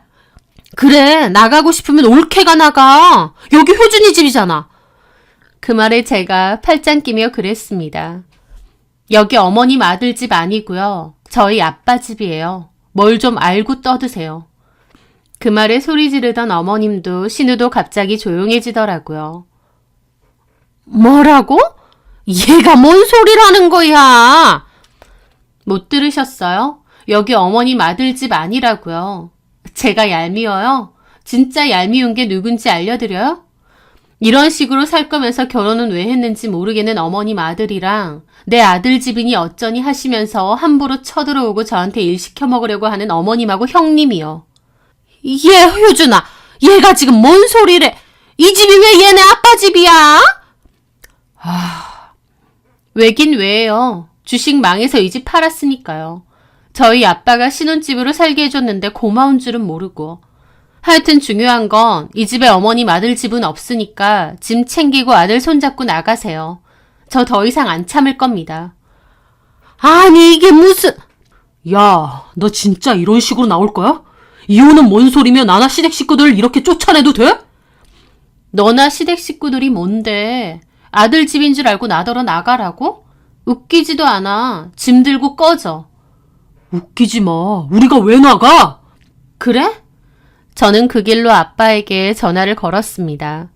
그래, 나가고 싶으면 올케가 나가. 여기 효준이 집이잖아. 그 그 말에 제가 팔짱 끼며 그랬습니다. 여기 어머님 아들 집 아니고요. 저희 아빠 집이에요. 뭘 좀 알고 떠드세요. 그 말에 소리 지르던 어머님도 신우도 갑자기 조용해지더라고요. 뭐라고? 얘가 뭔 소리라는 거야? 못 들으셨어요? 여기 어머님 아들 집 아니라고요. 제가 얄미워요? 진짜 얄미운 게 누군지 알려드려요? 이런 식으로 살 거면서 결혼은 왜 했는지 모르겠는 어머님 아들이랑 내 아들 집이니 어쩌니 하시면서 함부로 쳐들어오고 저한테 일 시켜 먹으려고 하는 어머님하고 형님이요. 효준아, 얘가 지금 뭔 소리래? 이 집이 왜 얘네 아빠 집이야? 왜긴 왜요. 주식 망해서 이 집 팔았으니까요. 저희 아빠가 신혼집으로 살게 해줬는데 고마운 줄은 모르고. 하여튼 중요한 건 이 집에 어머님 아들 집은 없으니까 짐 챙기고 아들 손잡고 나가세요. 저 더 이상 안 참을 겁니다. 아니, 이게 무슨... 야, 너 진짜 이런 식으로 나올 거야? 이혼은 뭔 소리며 나나 시댁 식구들 이렇게 쫓아내도 돼? 너나 시댁 식구들이 뭔데? 아들 집인 줄 알고 나더러 나가라고? 웃기지도 않아. 짐 들고 꺼져. 웃기지 마. 우리가 왜 나가? 그래? 저는 그 길로 아빠에게 전화를 걸었습니다.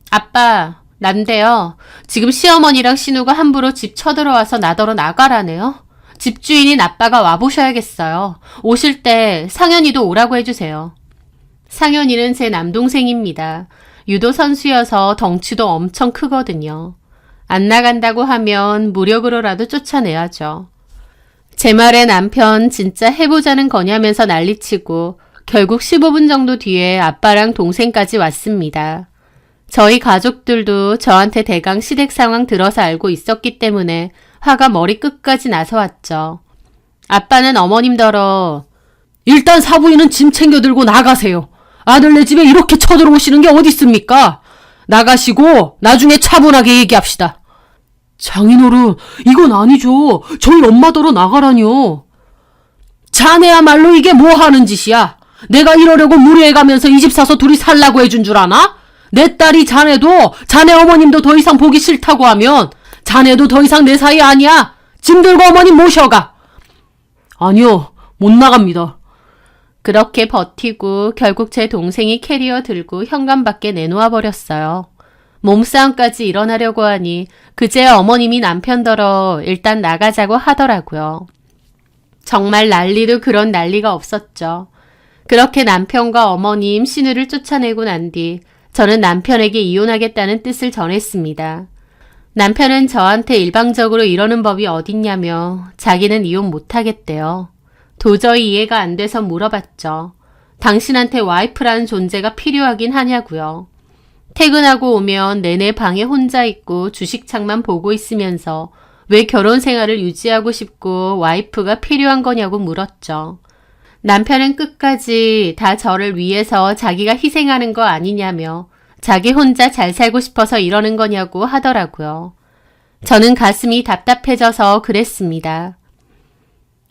아빠, 난데요. 지금 시어머니랑 신우가 함부로 집 쳐들어와서 나더러 나가라네요. 집주인인 아빠가 와보셔야겠어요. 오실 때 상현이도 오라고 해주세요. 상현이는 제 남동생입니다. 유도 선수여서 덩치도 엄청 크거든요. 안 나간다고 하면 무력으로라도 쫓아내야죠. 제 말에 남편 진짜 해보자는 거냐면서 난리치고 결국 15분 정도 뒤에 아빠랑 동생까지 왔습니다. 저희 가족들도 저한테 대강 시댁 상황 들어서 알고 있었기 때문에 화가 머리 끝까지 나서 왔죠. 아빠는 어머님더러 일단 사부인은 짐 챙겨 들고 나가세요. 아들네 집에 이렇게 쳐들어오시는 게 어디 있습니까? 나가시고 나중에 차분하게 얘기합시다. 장인어른, 이건 아니죠. 저희 엄마더러 나가라니요. 자네야말로 이게 뭐 하는 짓이야? 내가 이러려고 무리해가면서 이 집 사서 둘이 살라고 해준 줄 아나? 내 딸이 자네도 자네 어머님도 더 이상 보기 싫다고 하면 자네도 더 이상 내 사이 아니야. 짐 들고 어머님 모셔가. 아니요, 못 나갑니다. 그렇게 버티고 결국 제 동생이 캐리어 들고 현관 밖에 내놓아 버렸어요. 몸싸움까지 일어나려고 하니 그제야 어머님이 남편더러 일단 나가자고 하더라고요. 정말 난리도 그런 난리가 없었죠. 그렇게 남편과 어머님 신우를 쫓아내고 난 뒤 저는 남편에게 이혼하겠다는 뜻을 전했습니다. 남편은 저한테 일방적으로 이러는 법이 어딨냐며 자기는 이혼 못하겠대요. 도저히 이해가 안 돼서 물어봤죠. 당신한테 와이프라는 존재가 필요하긴 하냐고요. 퇴근하고 오면 내내 방에 혼자 있고 주식창만 보고 있으면서 왜 결혼 생활을 유지하고 싶고 와이프가 필요한 거냐고 물었죠. 남편은 끝까지 다 저를 위해서 자기가 희생하는 거 아니냐며 자기 혼자 잘 살고 싶어서 이러는 거냐고 하더라고요. 저는 가슴이 답답해져서 그랬습니다.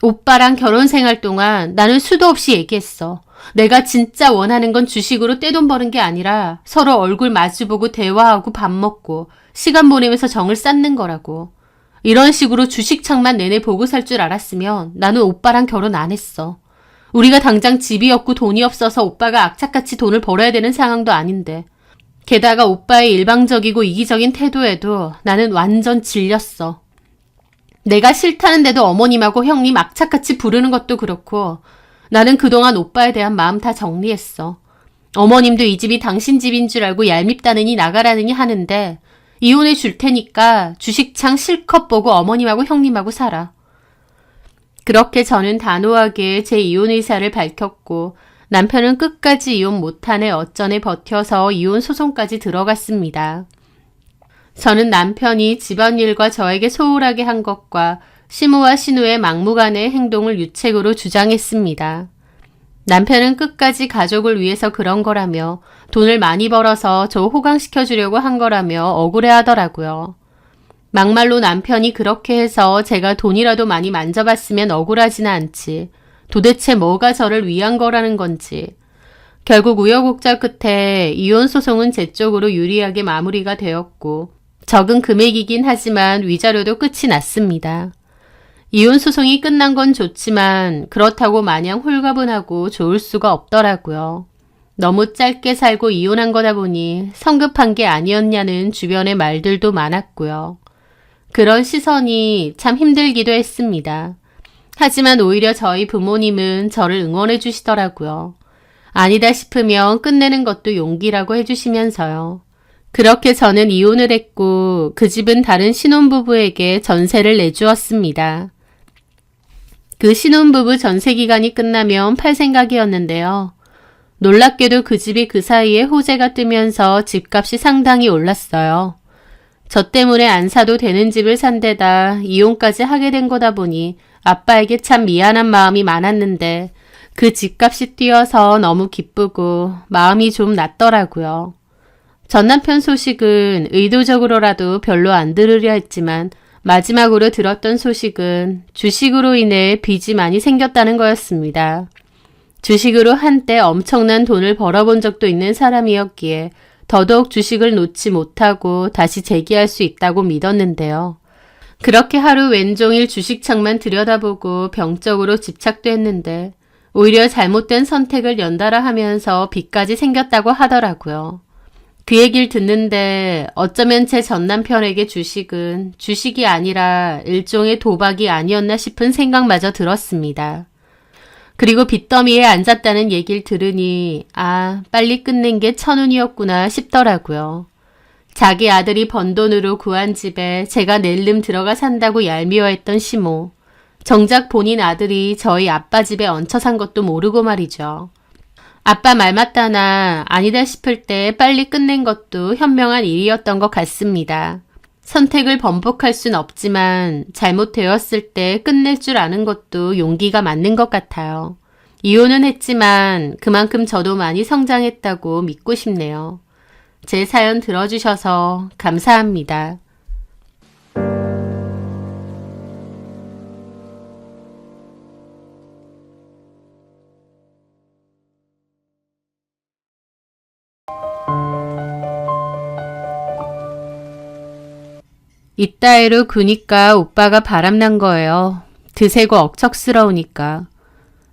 오빠랑 결혼 생활 동안 나는 수도 없이 얘기했어. 내가 진짜 원하는 건 주식으로 떼돈 버는 게 아니라 서로 얼굴 마주보고 대화하고 밥 먹고 시간 보내면서 정을 쌓는 거라고. 이런 식으로 주식창만 내내 보고 살 줄 알았으면 나는 오빠랑 결혼 안 했어. 우리가 당장 집이 없고 돈이 없어서 오빠가 악착같이 돈을 벌어야 되는 상황도 아닌데. 게다가 오빠의 일방적이고 이기적인 태도에도 나는 완전 질렸어. 내가 싫다는데도 어머님하고 형님 악착같이 부르는 것도 그렇고 나는 그동안 오빠에 대한 마음 다 정리했어. 어머님도 이 집이 당신 집인 줄 알고 얄밉다느니 나가라느니 하는데 이혼해 줄 테니까 주식창 실컷 보고 어머님하고 형님하고 살아. 그렇게 저는 단호하게 제 이혼 의사를 밝혔고 남편은 끝까지 이혼 못하네 어쩌네 버텨서 이혼 소송까지 들어갔습니다. 저는 남편이 집안일과 저에게 소홀하게 한 것과 시무와 신우의 막무가내의 행동을 유책으로 주장했습니다. 남편은 끝까지 가족을 위해서 그런 거라며 돈을 많이 벌어서 저 호강시켜주려고 한 거라며 억울해하더라고요. 막말로 남편이 그렇게 해서 제가 돈이라도 많이 만져봤으면 억울하지는 않지. 도대체 뭐가 저를 위한 거라는 건지. 결국 우여곡절 끝에 이혼 소송은 제 쪽으로 유리하게 마무리가 되었고 적은 금액이긴 하지만 위자료도 끝이 났습니다. 이혼 소송이 끝난 건 좋지만 그렇다고 마냥 홀가분하고 좋을 수가 없더라고요. 너무 짧게 살고 이혼한 거다 보니 성급한 게 아니었냐는 주변의 말들도 많았고요. 그런 시선이 참 힘들기도 했습니다. 하지만 오히려 저희 부모님은 저를 응원해 주시더라고요. 아니다 싶으면 끝내는 것도 용기라고 해주시면서요. 그렇게 저는 이혼을 했고 그 집은 다른 신혼부부에게 전세를 내주었습니다. 그 신혼부부 전세 기간이 끝나면 팔 생각이었는데요. 놀랍게도 그 집이 그 사이에 호재가 뜨면서 집값이 상당히 올랐어요. 저 때문에 안 사도 되는 집을 산 데다 이혼까지 하게 된 거다 보니 아빠에게 참 미안한 마음이 많았는데 그 집값이 뛰어서 너무 기쁘고 마음이 좀 낫더라고요. 전 남편 소식은 의도적으로라도 별로 안 들으려 했지만 마지막으로 들었던 소식은 주식으로 인해 빚이 많이 생겼다는 거였습니다. 주식으로 한때 엄청난 돈을 벌어본 적도 있는 사람이었기에 더더욱 주식을 놓지 못하고 다시 재기할 수 있다고 믿었는데요. 그렇게 하루 왼종일 주식창만 들여다보고 병적으로 집착도 했는데 오히려 잘못된 선택을 연달아 하면서 빚까지 생겼다고 하더라고요. 그 얘기를 듣는데 어쩌면 제 전남편에게 주식은 주식이 아니라 일종의 도박이 아니었나 싶은 생각마저 들었습니다. 그리고 빚더미에 앉았다는 얘기를 들으니 빨리 끝낸 게 천운이었구나 싶더라고요. 자기 아들이 번 돈으로 구한 집에 제가 낼름 들어가 산다고 얄미워했던 시모. 정작 본인 아들이 저희 아빠 집에 얹혀 산 것도 모르고 말이죠. 아빠 말 맞다나 아니다 싶을 때 빨리 끝낸 것도 현명한 일이었던 것 같습니다. 선택을 번복할 순 없지만 잘못되었을 때 끝낼 줄 아는 것도 용기가 맞는 것 같아요. 이혼은 했지만 그만큼 저도 많이 성장했다고 믿고 싶네요. 제 사연 들어주셔서 감사합니다. 이따위로 구니까 오빠가 바람난 거예요. 드세고 억척스러우니까.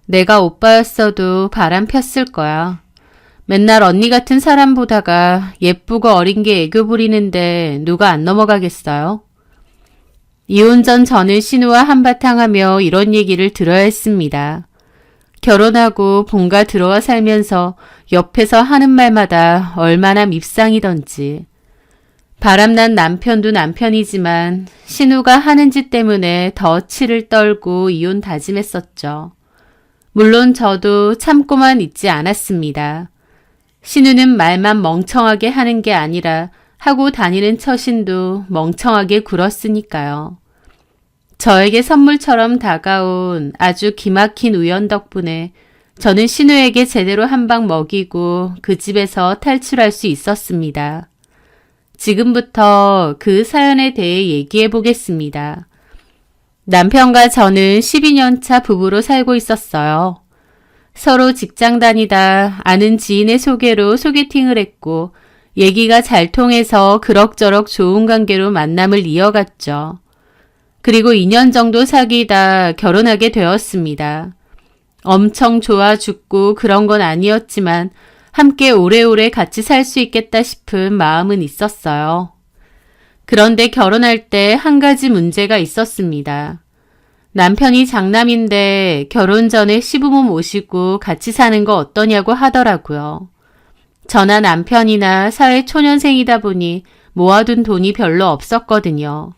내가 오빠였어도 바람 폈을 거야. 맨날 언니 같은 사람 보다가 예쁘고 어린 게 애교 부리는데 누가 안 넘어가겠어요? 이혼 전 저는 신우와 한바탕 하며 이런 얘기를 들어야 했습니다. 결혼하고 본가 들어와 살면서 옆에서 하는 말마다 얼마나 밉상이던지. 바람난 남편도 남편이지만 신우가 하는 짓 때문에 더 치를 떨고 이혼 다짐했었죠. 물론 저도 참고만 있지 않았습니다. 신우는 말만 멍청하게 하는 게 아니라 하고 다니는 처신도 멍청하게 굴었으니까요. 저에게 선물처럼 다가온 아주 기막힌 우연 덕분에 저는 신우에게 제대로 한 방 먹이고 그 집에서 탈출할 수 있었습니다. 지금부터 그 사연에 대해 얘기해 보겠습니다. 남편과 저는 12년 차 부부로 살고 있었어요. 서로 직장 다니다 아는 지인의 소개로 소개팅을 했고 얘기가 잘 통해서 그럭저럭 좋은 관계로 만남을 이어갔죠. 그리고 2년 정도 사귀다 결혼하게 되었습니다. 엄청 좋아 죽고 그런 건 아니었지만 함께 오래오래 같이 살 수 있겠다 싶은 마음은 있었어요. 그런데 결혼할 때 한 가지 문제가 있었습니다. 남편이 장남인데 결혼 전에 시부모 모시고 같이 사는 거 어떠냐고 하더라고요. 저나 남편이나 사회 초년생이다 보니 모아둔 돈이 별로 없었거든요.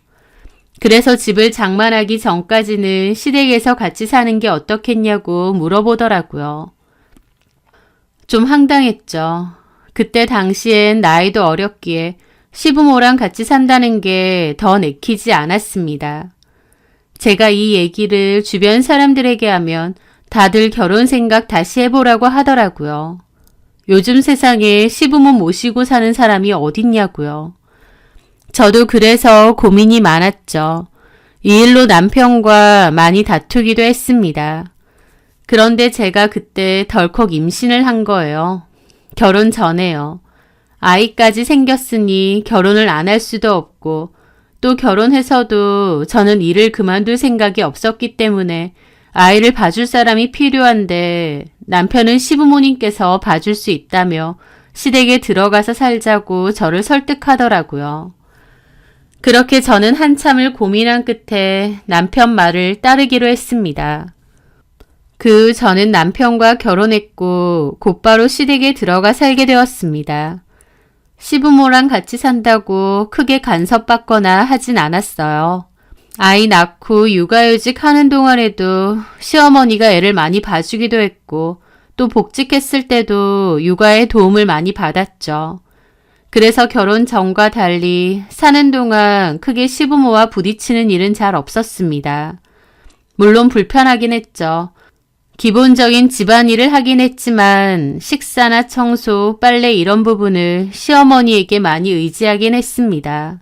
그래서 집을 장만하기 전까지는 시댁에서 같이 사는 게 어떻겠냐고 물어보더라고요. 좀 황당했죠. 그때 당시엔 나이도 어렸기에 시부모랑 같이 산다는 게 더 내키지 않았습니다. 제가 이 얘기를 주변 사람들에게 하면 다들 결혼 생각 다시 해보라고 하더라고요. 요즘 세상에 시부모 모시고 사는 사람이 어딨냐고요. 저도 그래서 고민이 많았죠. 이 일로 남편과 많이 다투기도 했습니다. 그런데 제가 그때 덜컥 임신을 한 거예요. 결혼 전에요. 아이까지 생겼으니 결혼을 안 할 수도 없고 또 결혼해서도 저는 일을 그만둘 생각이 없었기 때문에 아이를 봐줄 사람이 필요한데 남편은 시부모님께서 봐줄 수 있다며 시댁에 들어가서 살자고 저를 설득하더라고요. 그렇게 저는 한참을 고민한 끝에 남편 말을 따르기로 했습니다. 저는 남편과 결혼했고 곧바로 시댁에 들어가 살게 되었습니다. 시부모랑 같이 산다고 크게 간섭받거나 하진 않았어요. 아이 낳고 육아휴직 하는 동안에도 시어머니가 애를 많이 봐주기도 했고 또 복직했을 때도 육아에 도움을 많이 받았죠. 그래서 결혼 전과 달리 사는 동안 크게 시부모와 부딪히는 일은 잘 없었습니다. 물론 불편하긴 했죠. 기본적인 집안일을 하긴 했지만 식사나 청소, 빨래 이런 부분을 시어머니에게 많이 의지하긴 했습니다.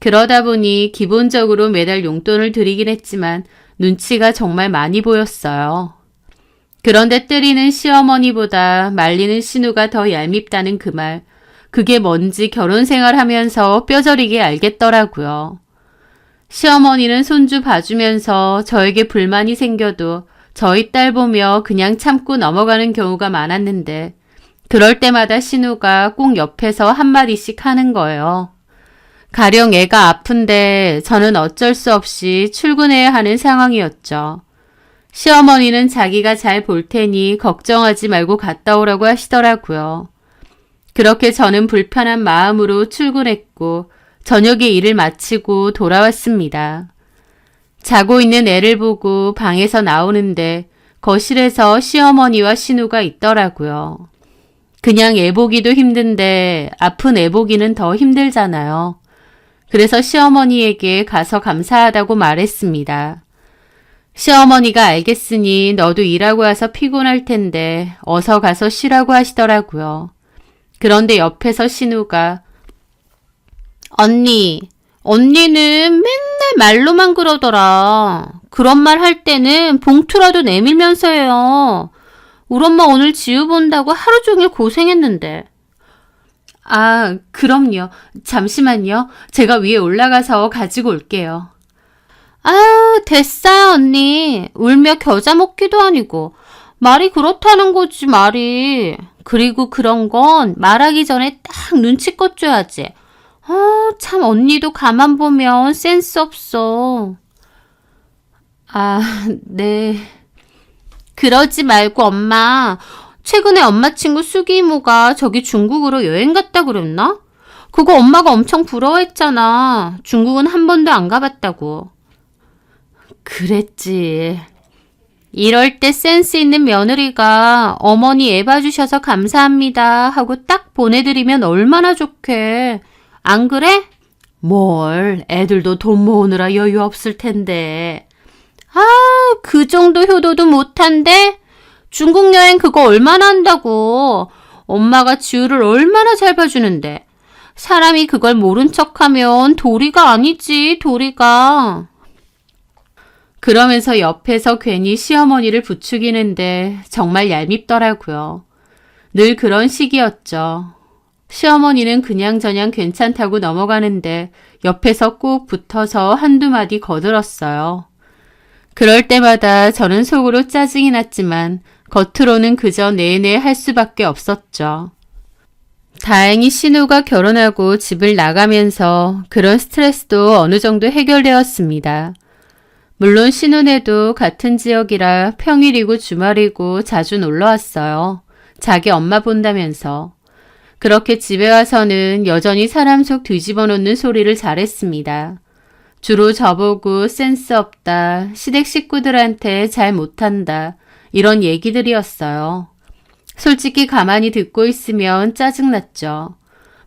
그러다 보니 기본적으로 매달 용돈을 드리긴 했지만 눈치가 정말 많이 보였어요. 그런데 때리는 시어머니보다 말리는 신우가 더 얄밉다는 그 말, 그게 뭔지 결혼 생활하면서 뼈저리게 알겠더라고요. 시어머니는 손주 봐주면서 저에게 불만이 생겨도 저희 딸 보며 그냥 참고 넘어가는 경우가 많았는데 그럴 때마다 신우가 꼭 옆에서 한마디씩 하는 거예요. 가령 애가 아픈데 저는 어쩔 수 없이 출근해야 하는 상황이었죠. 시어머니는 자기가 잘 볼 테니 걱정하지 말고 갔다 오라고 하시더라고요. 그렇게 저는 불편한 마음으로 출근했고 저녁에 일을 마치고 돌아왔습니다. 자고 있는 애를 보고 방에서 나오는데 거실에서 시어머니와 신우가 있더라고요. 그냥 애 보기도 힘든데 아픈 애 보기는 더 힘들잖아요. 그래서 시어머니에게 가서 감사하다고 말했습니다. 시어머니가 알겠으니 너도 일하고 와서 피곤할 텐데 어서 가서 쉬라고 하시더라고요. 그런데 옆에서 신우가 언니는 맨날 말로만 그러더라. 그런 말 할 때는 봉투라도 내밀면서 해요. 우리 엄마 오늘 지우 본다고 하루 종일 고생했는데. 아, 그럼요. 잠시만요. 제가 위에 올라가서 가지고 올게요. 아유, 됐어요, 언니. 울며 겨자 먹기도 아니고. 말이 그렇다는 거지, 말이. 그리고 그런 건 말하기 전에 딱 눈치껏 줘야지. 참 언니도 가만 보면 센스 없어. 아, 네. 그러지 말고 엄마. 최근에 엄마 친구 수기 이모가 저기 중국으로 여행 갔다 그랬나? 그거 엄마가 엄청 부러워했잖아. 중국은 한 번도 안 가봤다고. 그랬지. 이럴 때 센스 있는 며느리가 어머니 애 봐주셔서 감사합니다 하고 딱 보내드리면 얼마나 좋게. 안 그래? 뭘, 애들도 돈 모으느라 여유 없을 텐데. 아, 그 정도 효도도 못한데? 중국 여행 그거 얼마나 한다고. 엄마가 지우를 얼마나 잘 봐주는데. 사람이 그걸 모른 척하면 도리가 아니지, 도리가. 그러면서 옆에서 괜히 시어머니를 부추기는데 정말 얄밉더라고요. 늘 그런 식이었죠. 시어머니는 그냥저냥 괜찮다고 넘어가는데 옆에서 꼭 붙어서 한두 마디 거들었어요. 그럴 때마다 저는 속으로 짜증이 났지만 겉으로는 그저 내내 할 수밖에 없었죠. 다행히 신우가 결혼하고 집을 나가면서 그런 스트레스도 어느 정도 해결되었습니다. 물론 신혼에도 같은 지역이라 평일이고 주말이고 자주 놀러왔어요. 자기 엄마 본다면서. 그렇게 집에 와서는 여전히 사람 속 뒤집어 놓는 소리를 잘했습니다. 주로 저보고 센스 없다, 시댁 식구들한테 잘 못한다, 이런 얘기들이었어요. 솔직히 가만히 듣고 있으면 짜증났죠.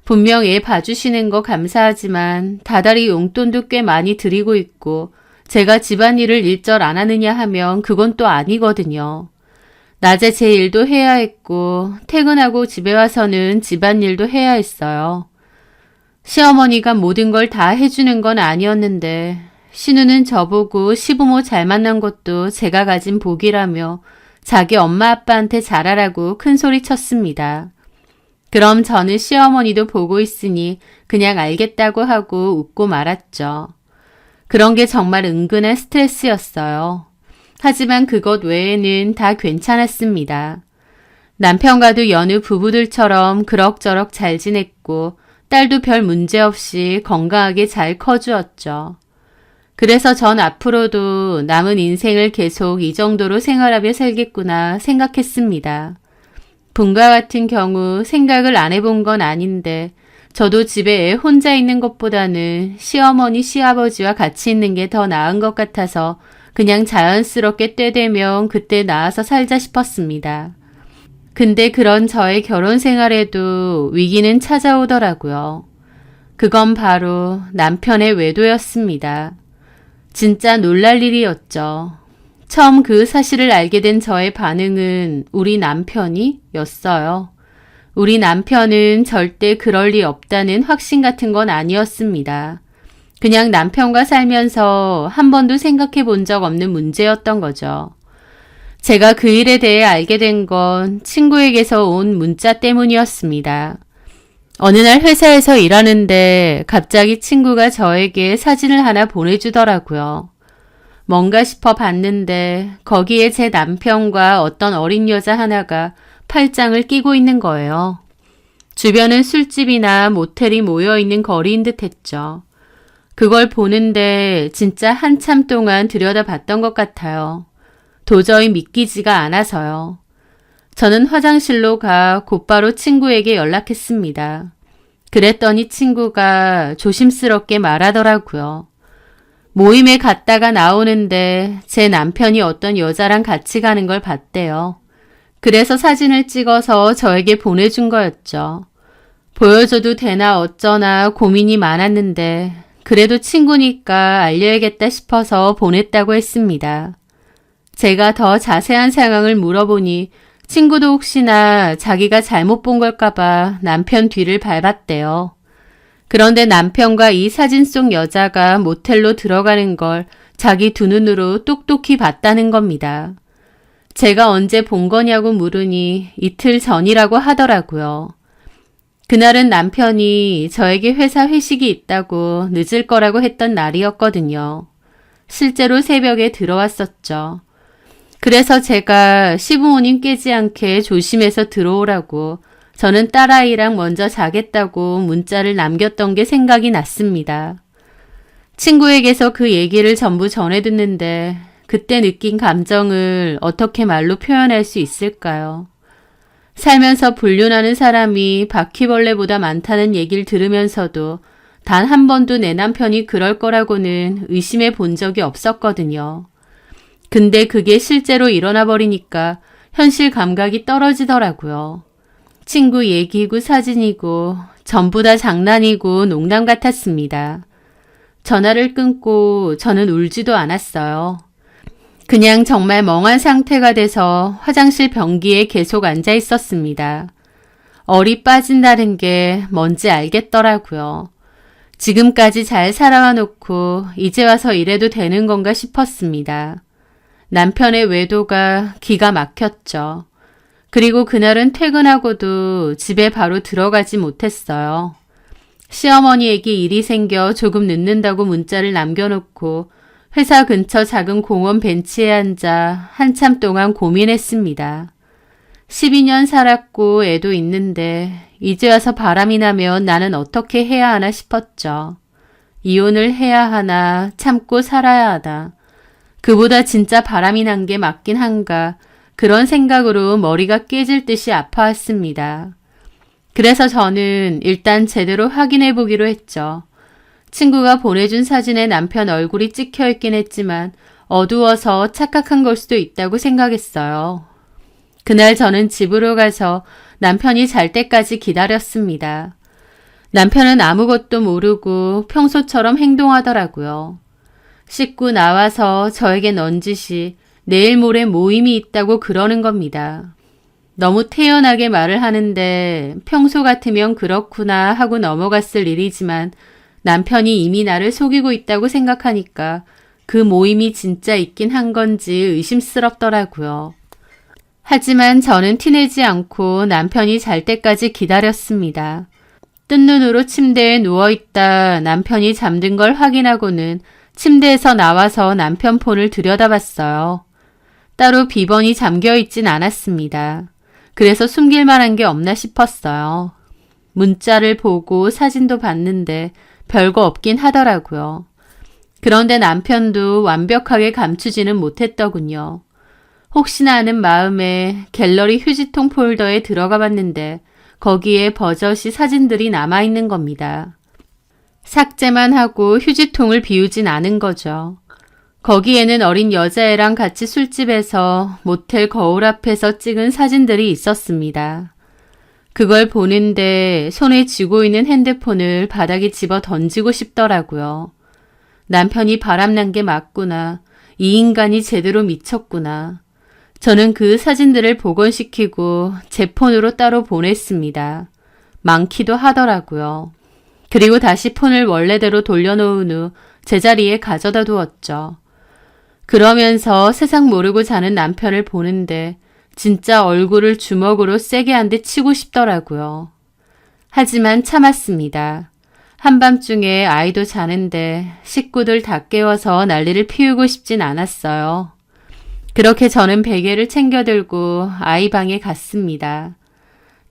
분명 애 봐주시는 거 감사하지만 다달이 용돈도 꽤 많이 드리고 있고 제가 집안일을 일절 안 하느냐 하면 그건 또 아니거든요. 낮에 제 일도 해야 했고 퇴근하고 집에 와서는 집안일도 해야 했어요. 시어머니가 모든 걸 다 해주는 건 아니었는데 신우는 저보고 시부모 잘 만난 것도 제가 가진 복이라며 자기 엄마 아빠한테 잘하라고 큰소리 쳤습니다. 그럼 저는 시어머니도 보고 있으니 그냥 알겠다고 하고 웃고 말았죠. 그런 게 정말 은근한 스트레스였어요. 하지만 그것 외에는 다 괜찮았습니다. 남편과도 여느 부부들처럼 그럭저럭 잘 지냈고 딸도 별 문제 없이 건강하게 잘 커주었죠. 그래서 전 앞으로도 남은 인생을 계속 이 정도로 생활하며 살겠구나 생각했습니다. 본과 같은 경우 생각을 안 해본 건 아닌데 저도 집에 애 혼자 있는 것보다는 시어머니, 시아버지와 같이 있는 게 더 나은 것 같아서 그냥 자연스럽게 때 되면 그때 나와서 살자 싶었습니다. 근데 그런 저의 결혼 생활에도 위기는 찾아오더라고요. 그건 바로 남편의 외도였습니다. 진짜 놀랄 일이었죠. 처음 그 사실을 알게 된 저의 반응은 우리 남편이 였어요. 우리 남편은 절대 그럴 리 없다는 확신 같은 건 아니었습니다. 그냥 남편과 살면서 한 번도 생각해 본 적 없는 문제였던 거죠. 제가 그 일에 대해 알게 된 건 친구에게서 온 문자 때문이었습니다. 어느 날 회사에서 일하는데 갑자기 친구가 저에게 사진을 하나 보내주더라고요. 뭔가 싶어 봤는데 거기에 제 남편과 어떤 어린 여자 하나가 팔짱을 끼고 있는 거예요. 주변은 술집이나 모텔이 모여있는 거리인 듯 했죠. 그걸 보는데 진짜 한참 동안 들여다봤던 것 같아요. 도저히 믿기지가 않아서요. 저는 화장실로 가 곧바로 친구에게 연락했습니다. 그랬더니 친구가 조심스럽게 말하더라고요. 모임에 갔다가 나오는데 제 남편이 어떤 여자랑 같이 가는 걸 봤대요. 그래서 사진을 찍어서 저에게 보내준 거였죠. 보여줘도 되나 어쩌나 고민이 많았는데 그래도 친구니까 알려야겠다 싶어서 보냈다고 했습니다. 제가 더 자세한 상황을 물어보니 친구도 혹시나 자기가 잘못 본 걸까봐 남편 뒤를 밟았대요. 그런데 남편과 이 사진 속 여자가 모텔로 들어가는 걸 자기 두 눈으로 똑똑히 봤다는 겁니다. 제가 언제 본 거냐고 물으니 이틀 전이라고 하더라고요. 그날은 남편이 저에게 회사 회식이 있다고 늦을 거라고 했던 날이었거든요. 실제로 새벽에 들어왔었죠. 그래서 제가 시부모님 깨지 않게 조심해서 들어오라고 저는 딸아이랑 먼저 자겠다고 문자를 남겼던 게 생각이 났습니다. 친구에게서 그 얘기를 전부 전해 듣는데 그때 느낀 감정을 어떻게 말로 표현할 수 있을까요? 살면서 불륜하는 사람이 바퀴벌레보다 많다는 얘기를 들으면서도 단 한 번도 내 남편이 그럴 거라고는 의심해 본 적이 없었거든요. 근데 그게 실제로 일어나 버리니까 현실 감각이 떨어지더라고요. 친구 얘기고 사진이고 전부 다 장난이고 농담 같았습니다. 전화를 끊고 저는 울지도 않았어요. 그냥 정말 멍한 상태가 돼서 화장실 변기에 계속 앉아 있었습니다. 얼이 빠진다는 게 뭔지 알겠더라고요. 지금까지 잘 살아와 놓고 이제 와서 이래도 되는 건가 싶었습니다. 남편의 외도가 기가 막혔죠. 그리고 그날은 퇴근하고도 집에 바로 들어가지 못했어요. 시어머니에게 일이 생겨 조금 늦는다고 문자를 남겨놓고 회사 근처 작은 공원 벤치에 앉아 한참 동안 고민했습니다. 12년 살았고 애도 있는데 이제 와서 바람이 나면 나는 어떻게 해야 하나 싶었죠. 이혼을 해야 하나 참고 살아야 하나. 그보다 진짜 바람이 난 게 맞긴 한가 그런 생각으로 머리가 깨질 듯이 아파왔습니다. 그래서 저는 일단 제대로 확인해 보기로 했죠. 친구가 보내준 사진에 남편 얼굴이 찍혀 있긴 했지만 어두워서 착각한 걸 수도 있다고 생각했어요. 그날 저는 집으로 가서 남편이 잘 때까지 기다렸습니다. 남편은 아무것도 모르고 평소처럼 행동하더라고요. 씻고 나와서 저에게 넌지시 내일 모레 모임이 있다고 그러는 겁니다. 너무 태연하게 말을 하는데 평소 같으면 그렇구나 하고 넘어갔을 일이지만 남편이 이미 나를 속이고 있다고 생각하니까 그 모임이 진짜 있긴 한 건지 의심스럽더라고요. 하지만 저는 티내지 않고 남편이 잘 때까지 기다렸습니다. 뜬 눈으로 침대에 누워있다 남편이 잠든 걸 확인하고는 침대에서 나와서 남편 폰을 들여다봤어요. 따로 비번이 잠겨있진 않았습니다. 그래서 숨길 만한 게 없나 싶었어요. 문자를 보고 사진도 봤는데 별거 없긴 하더라고요. 그런데 남편도 완벽하게 감추지는 못했더군요. 혹시나 하는 마음에 갤러리 휴지통 폴더에 들어가 봤는데 거기에 버젓이 사진들이 남아있는 겁니다. 삭제만 하고 휴지통을 비우진 않은 거죠. 거기에는 어린 여자애랑 같이 술집에서 모텔 거울 앞에서 찍은 사진들이 있었습니다. 그걸 보는데 손에 쥐고 있는 핸드폰을 바닥에 집어 던지고 싶더라고요. 남편이 바람난 게 맞구나. 이 인간이 제대로 미쳤구나. 저는 그 사진들을 복원시키고 제 폰으로 따로 보냈습니다. 많기도 하더라고요. 그리고 다시 폰을 원래대로 돌려놓은 후 제자리에 가져다 두었죠. 그러면서 세상 모르고 자는 남편을 보는데 진짜 얼굴을 주먹으로 세게 한 대 치고 싶더라고요. 하지만 참았습니다. 한밤중에 아이도 자는데 식구들 다 깨워서 난리를 피우고 싶진 않았어요. 그렇게 저는 베개를 챙겨 들고 아이 방에 갔습니다.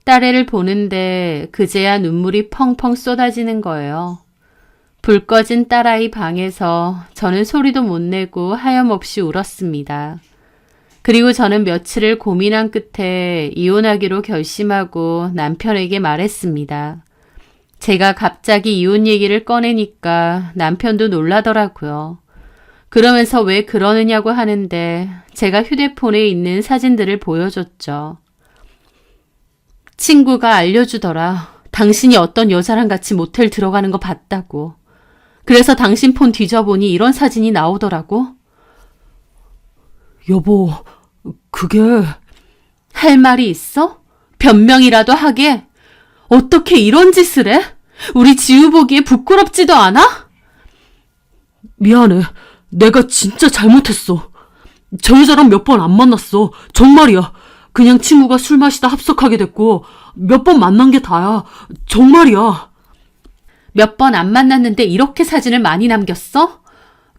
딸애를 보는데 그제야 눈물이 펑펑 쏟아지는 거예요. 불 꺼진 딸아이 방에서 저는 소리도 못 내고 하염없이 울었습니다. 그리고 저는 며칠을 고민한 끝에 이혼하기로 결심하고 남편에게 말했습니다. 제가 갑자기 이혼 얘기를 꺼내니까 남편도 놀라더라고요. 그러면서 왜 그러느냐고 하는데 제가 휴대폰에 있는 사진들을 보여줬죠. 친구가 알려주더라. 당신이 어떤 여자랑 같이 모텔 들어가는 거 봤다고. 그래서 당신 폰 뒤져보니 이런 사진이 나오더라고. 여보, 그게... 할 말이 있어? 변명이라도 하게? 어떻게 이런 짓을 해? 우리 지우 보기에 부끄럽지도 않아? 미안해. 내가 진짜 잘못했어. 저 여자랑 몇 번 안 만났어. 정말이야. 그냥 친구가 술 마시다 합석하게 됐고 몇 번 만난 게 다야. 정말이야. 몇 번 안 만났는데 이렇게 사진을 많이 남겼어?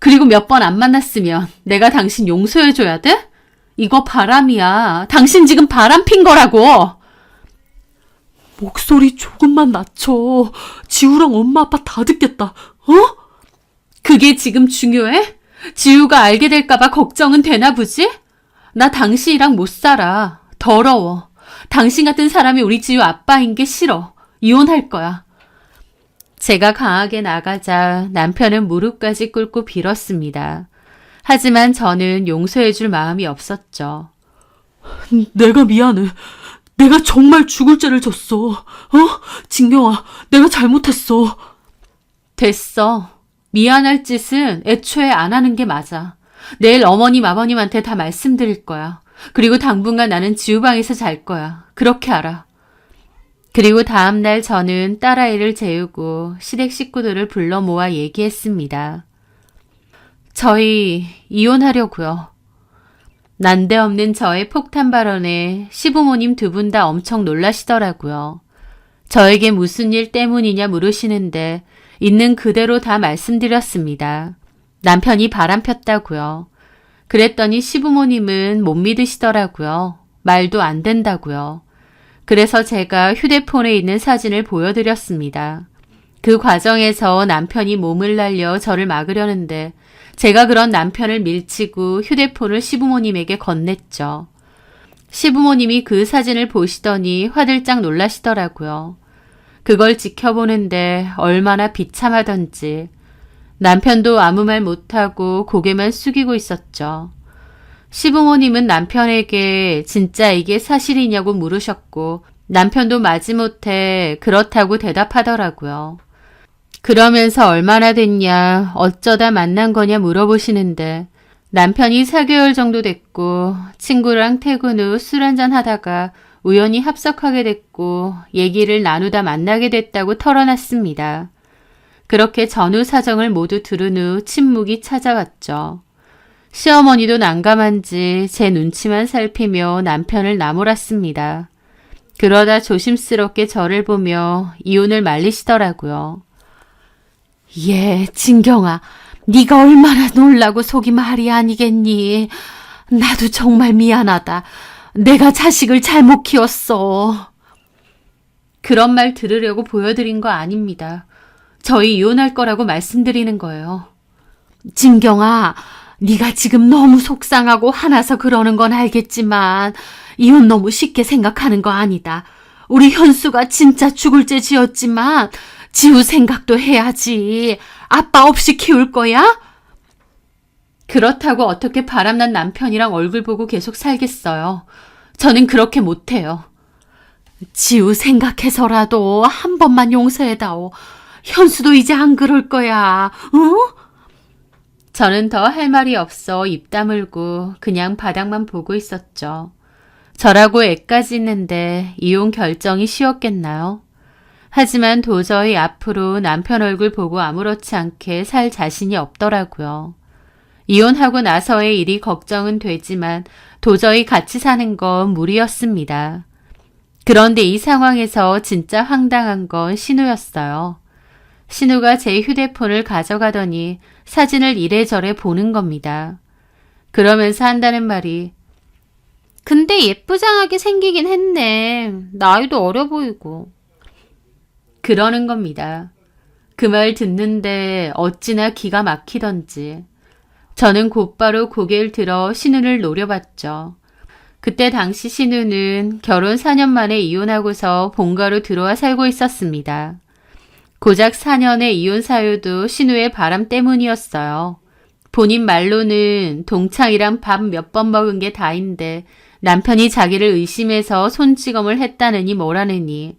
그리고 몇 번 안 만났으면 내가 당신 용서해줘야 돼? 이거 바람이야. 당신 지금 바람 핀 거라고. 목소리 조금만 낮춰. 지우랑 엄마 아빠 다 듣겠다. 어? 그게 지금 중요해? 지우가 알게 될까봐 걱정은 되나 보지? 나 당신이랑 못 살아. 더러워. 당신 같은 사람이 우리 지우 아빠인 게 싫어. 이혼할 거야. 제가 강하게 나가자 남편은 무릎까지 꿇고 빌었습니다. 하지만 저는 용서해줄 마음이 없었죠. 내가 미안해. 내가 정말 죽을 죄를 졌어. 진경아, 내가 잘못했어. 됐어. 미안할 짓은 애초에 안 하는 게 맞아. 내일 어머님, 아버님한테 다 말씀드릴 거야. 그리고 당분간 나는 지우방에서 잘 거야. 그렇게 알아. 그리고 다음날 저는 딸아이를 재우고 시댁 식구들을 불러 모아 얘기했습니다. 저희 이혼하려고요. 난데없는 저의 폭탄 발언에 시부모님 두 분 다 엄청 놀라시더라고요. 저에게 무슨 일 때문이냐 물으시는데 있는 그대로 다 말씀드렸습니다. 남편이 바람 폈다고요. 그랬더니 시부모님은 못 믿으시더라고요. 말도 안 된다고요. 그래서 제가 휴대폰에 있는 사진을 보여드렸습니다. 그 과정에서 남편이 몸을 날려 저를 막으려는데 제가 그런 남편을 밀치고 휴대폰을 시부모님에게 건넸죠. 시부모님이 그 사진을 보시더니 화들짝 놀라시더라고요. 그걸 지켜보는데 얼마나 비참하던지. 남편도 아무 말 못하고 고개만 숙이고 있었죠. 시부모님은 남편에게 진짜 이게 사실이냐고 물으셨고 남편도 마지못해 그렇다고 대답하더라고요. 그러면서 얼마나 됐냐, 어쩌다 만난 거냐 물어보시는데 남편이 4개월 정도 됐고 친구랑 퇴근 후 술 한잔 하다가 우연히 합석하게 됐고 얘기를 나누다 만나게 됐다고 털어놨습니다. 그렇게 전후 사정을 모두 들은 후 침묵이 찾아왔죠. 시어머니도 난감한지 제 눈치만 살피며 남편을 나무랐습니다. 그러다 조심스럽게 저를 보며 이혼을 말리시더라고요. 예, 진경아, 네가 얼마나 놀라고 속이 말이 아니겠니? 나도 정말 미안하다. 내가 자식을 잘못 키웠어. 그런 말 들으려고 보여드린 거 아닙니다. 저희 이혼할 거라고 말씀드리는 거예요. 진경아, 네가 지금 너무 속상하고 화나서 그러는 건 알겠지만 이혼 너무 쉽게 생각하는 거 아니다. 우리 현수가 진짜 죽을 죄 지었지만 지우 생각도 해야지. 아빠 없이 키울 거야? 그렇다고 어떻게 바람난 남편이랑 얼굴 보고 계속 살겠어요. 저는 그렇게 못해요. 지우 생각해서라도 한 번만 용서해다오. 현수도 이제 안 그럴 거야. 응? 저는 더 할 말이 없어 입 다물고 그냥 바닥만 보고 있었죠. 저라고 애까지 있는데 이혼 결정이 쉬웠겠나요? 하지만 도저히 앞으로 남편 얼굴 보고 아무렇지 않게 살 자신이 없더라고요. 이혼하고 나서의 일이 걱정은 되지만 도저히 같이 사는 건 무리였습니다. 그런데 이 상황에서 진짜 황당한 건 신우였어요. 신우가 제 휴대폰을 가져가더니 사진을 이래저래 보는 겁니다. 그러면서 한다는 말이 근데 예쁘장하게 생기긴 했네. 나이도 어려 보이고. 그러는 겁니다. 그 말 듣는데 어찌나 기가 막히던지. 저는 곧바로 고개를 들어 신우를 노려봤죠. 그때 당시 신우는 결혼 4년 만에 이혼하고서 본가로 들어와 살고 있었습니다. 고작 4년의 이혼 사유도 신우의 바람 때문이었어요. 본인 말로는 동창이랑 밥 몇 번 먹은 게 다인데 남편이 자기를 의심해서 손찌검을 했다느니 뭐라느니